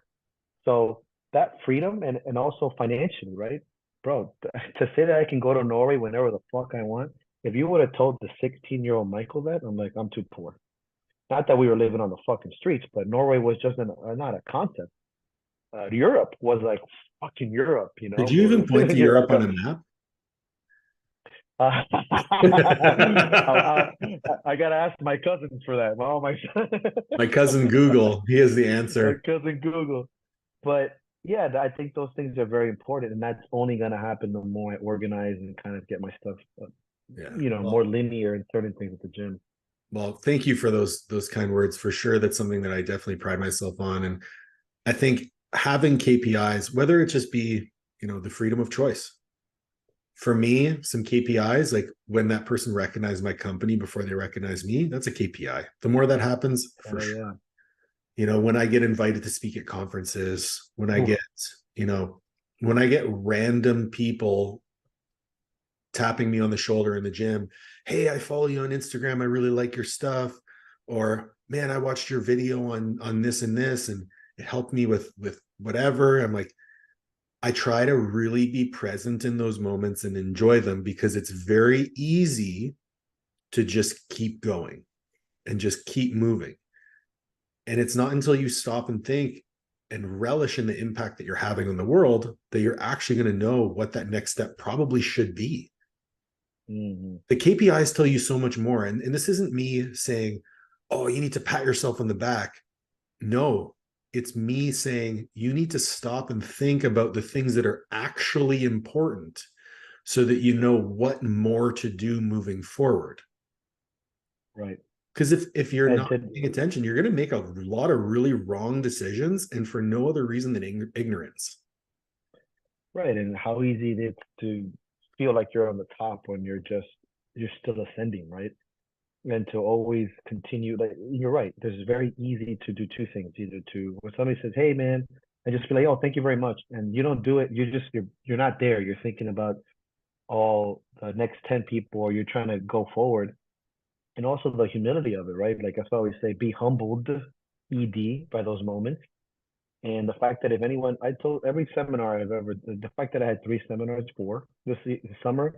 S2: So that freedom, and also financially, right? Bro, to say that I can go to Norway whenever the fuck I want. If you would have told the 16-year-old Michael that, I'm like, I'm too poor. Not that we were living on the fucking streets, but Norway was just not a concept. Europe was like fucking Europe,
S1: Did you even point to
S2: You're
S1: Europe
S2: like
S1: on a map?
S2: I gotta ask my cousins for that. Oh my,
S1: My cousin Google, he has the
S2: my
S1: answer.
S2: cousin Google. But yeah, I think those things are very important, and that's only gonna happen the more I organize and kind of get my stuff,
S1: Yeah.
S2: more linear in certain things at the gym.
S1: Well, thank you for those kind words. For sure, that's something that I definitely pride myself on. And I think having KPIs, whether it just be, the freedom of choice. For me, some KPIs, like when that person recognized my company before they recognize me, that's a KPI. The more that happens, for
S2: Oh
S1: sure.
S2: yeah.
S1: When I get invited to speak at conferences,
S2: Oof.
S1: you know, when I get random people tapping me on the shoulder in the gym, hey, I follow you on Instagram, I really like your stuff, or man, I watched your video on this and this, and it helped me with whatever. I'm like, I try to really be present in those moments and enjoy them, because it's very easy to just keep going and just keep moving. And it's not until you stop and think and relish in the impact that you're having on the world that you're actually going to know what that next step probably should be.
S2: Mm-hmm.
S1: The KPIs tell you so much more. And this isn't me saying, oh, you need to pat yourself on the back. No, it's me saying you need to stop and think about the things that are actually important so that you know what more to do moving forward.
S2: Right.
S1: Because if you're
S2: And
S1: not paying attention, you're going to make a lot of really wrong decisions, and for no other reason than ignorance.
S2: right, and how easy it is to feel like you're on the top when you're still ascending, right? And to always continue, like, you're right, there's very easy to do two things, either to, when somebody says, hey man, and just be like, oh, thank you very much, and you don't do it, you're not there, you're thinking about all the next 10 people, or you're trying to go forward. And also the humility of it, right? Like I always say, be humbled, ed, by those moments. And the fact that, if anyone, I told every seminar I've ever, the fact that I had 3 seminars, four this summer,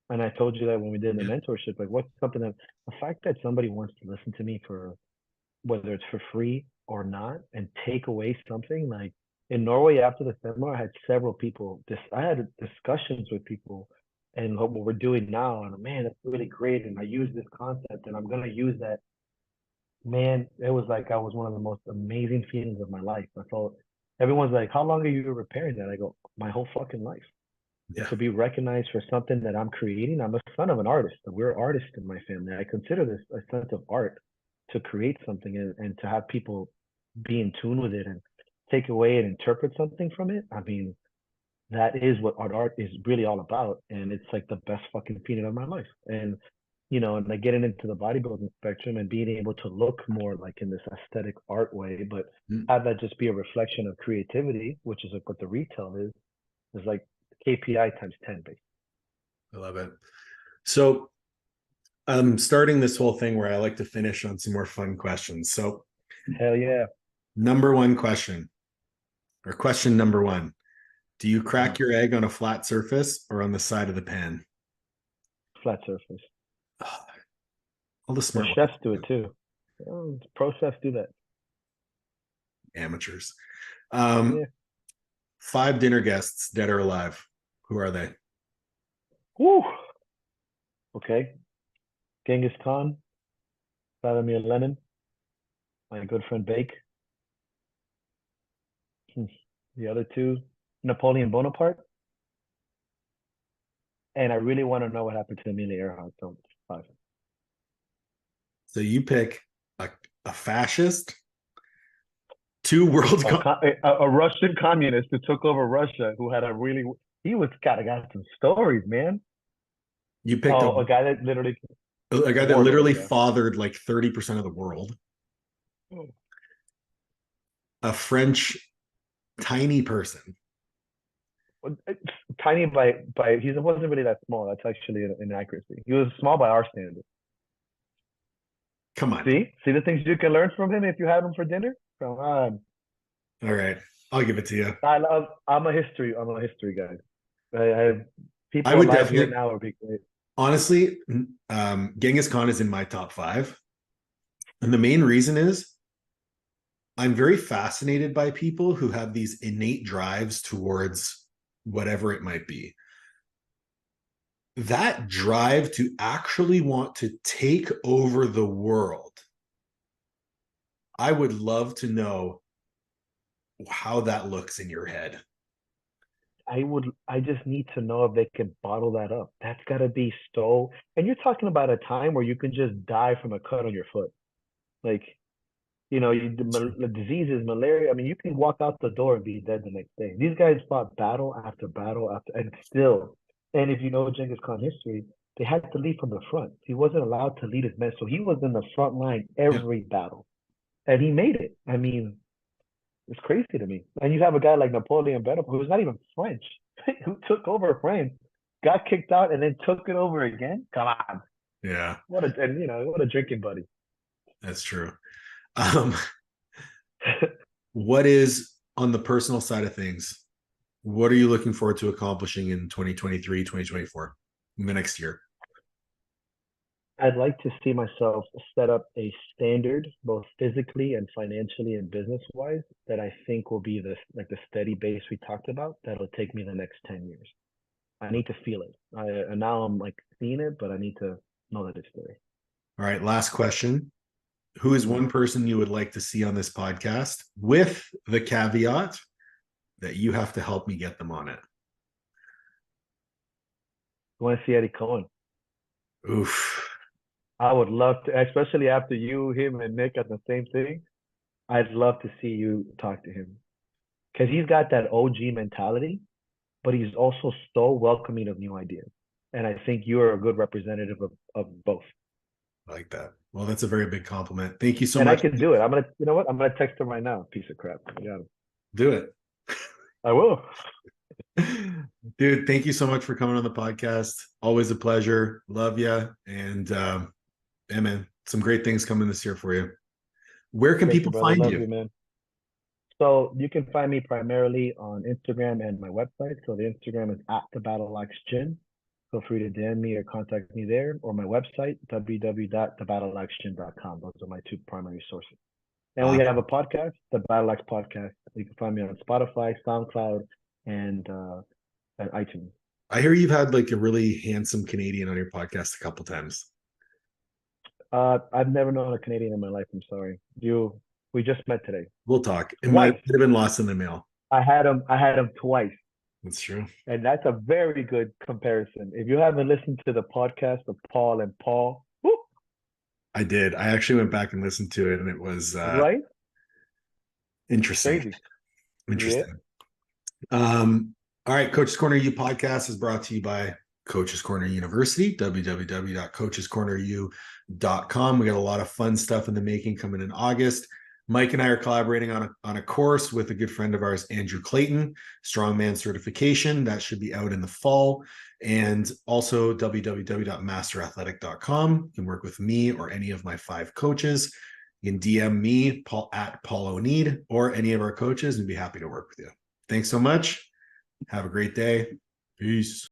S2: and I told you that when we did the
S1: Yeah.
S2: mentorship, like, what's something that, the fact that somebody wants to listen to me, for whether it's for free or not, and take away something, like in Norway after the seminar, I had several people, I had discussions with people, and what we're doing now, and man, that's really great, and I use this concept, and I'm gonna use that. Man, it was like I was one of the most amazing feelings of my life. I felt, everyone's like, how long are you repairing that? I go, my whole fucking life.
S1: Yeah.
S2: to be recognized for something that I'm creating. I'm a son of an artist. We're artists in my family. I consider this a sense of art to create something and to have people be in tune with it and take away and interpret something from it. I mean, that is what art is really all about. And it's like the best fucking feeling of my life. And and like getting into the bodybuilding spectrum and being able to look more like in this aesthetic art way, but
S1: Mm,
S2: have that just be a reflection of creativity, which is like what the retail is like KPI times 10, basically.
S1: I love it. So I'm starting this whole thing where I like to finish on some more fun questions. So
S2: Hell yeah.
S1: number one question, or question number one, do you
S2: Uh-huh.
S1: crack your egg on a flat surface or on the side of the pan?
S2: Flat surface.
S1: All the
S2: Well,
S1: smart
S2: chefs
S1: ones.
S2: do it too. Oh, pro chefs do that.
S1: Amateurs.
S2: Yeah.
S1: 5 dinner guests, dead or alive. Who are they?
S2: Woo. Okay. Genghis Khan, Vladimir Lenin, my good friend Bake. The other two, Napoleon Bonaparte. And I really want to know what happened to Amelia Earhart. So 5.
S1: So you pick a fascist, 2 world.
S2: A Russian communist who took over Russia, who had he was got some stories, man.
S1: You picked
S2: Oh, a guy that literally
S1: a guy that
S2: warlord,
S1: literally
S2: yeah.
S1: fathered like 30% of the world. A French tiny person.
S2: Tiny he wasn't really that small. That's actually an inaccuracy. He was small by our standards.
S1: Come on.
S2: See the things you can learn from him if you have him for dinner. Come on.
S1: All right. I'll give it to you.
S2: I'm a history guy. I
S1: I
S2: people
S1: would
S2: alive here
S1: definitely,
S2: now would be great.
S1: honestly, Genghis Khan is in my top 5. And the main reason is I'm very fascinated by people who have these innate drives towards whatever it might be. That drive to actually want to take over the world, I would love to know how that looks in your head.
S2: I just need to know if they can bottle that up. That's gotta be so, and you're talking about a time where you can just die from a cut on your foot. Like, the diseases, malaria. I mean, you can walk out the door and be dead the next day. These guys fought battle after, and still. And if you know Genghis Khan history, they had to lead from the front. He wasn't allowed to lead his men, so he was in the front line
S1: Yeah.
S2: every battle, and he made it. I mean, it's crazy to me. And you have a guy like Napoleon Bonaparte, who's not even French, who took over France, got kicked out, and then took it over again. Come on,
S1: Yeah,
S2: what a drinking buddy.
S1: that's true. Um, what is on the personal side of things? What are you looking forward to accomplishing in 2023, 2024, in the next year?
S2: I'd like to see myself set up a standard, both physically and financially and business wise, that I think will be the steady base we talked about. That'll take me the next 10 years. I need to feel it. And now I'm like seeing it, but I need to know that it's there.
S1: All right, last question. Who is one person you would like to see on this podcast, with the caveat that you have to help me get them on it?
S2: I want to see Eddie Cohen.
S1: Oof.
S2: I would love to, especially after you, him, and Nick at the same thing. I'd love to see you talk to him because he's got that OG mentality, but he's also so welcoming of new ideas. And I think you're a good representative of both.
S1: I like that. Well, that's a very big compliment. Thank you so
S2: And I
S1: much.
S2: can do it. You know what? I'm gonna text him right now. Piece of crap.
S1: Do it.
S2: I will.
S1: Dude, thank you so much for coming on the podcast. Always a pleasure. Love you. And yeah, man, some great things coming this year for you. Where can
S2: Thank you,
S1: people
S2: brother.
S1: find
S2: Love
S1: you?
S2: you, man. So you can find me primarily on Instagram and my website. So the Instagram is at the Battle Axe Gym. Feel free to DM me or contact me there, or my website, www.thebattleaxegym.com. Those are my 2 primary sources. And we have a podcast, the Battle Axe Podcast. You can find me on Spotify, SoundCloud, and iTunes.
S1: I hear you've had like a really handsome Canadian on your podcast a couple times.
S2: I've never known a Canadian in my life. I'm sorry. We just met today.
S1: We'll talk. It
S2: Twice.
S1: might have been lost in the mail.
S2: I had him twice.
S1: That's true.
S2: And that's a very good comparison. If you haven't listened to the podcast of Paul and Paul, whoop,
S1: I did. I actually went back and listened to it, and it was
S2: right?
S1: interesting.
S2: Crazy.
S1: Interesting. All right. Coach's Corner U podcast is brought to you by Coach's Corner University, www.coachescorneru.com. We got a lot of fun stuff in the making coming in August. Mike and I are collaborating on a course with a good friend of ours, Andrew Clayton, Strongman Certification. That should be out in the fall. And also www.masterathletic.com. You can work with me or any of my 5 coaches. You can DM me, Paul at Oneid, or any of our coaches, and be happy to work with you. Thanks so much. Have a great day. Peace.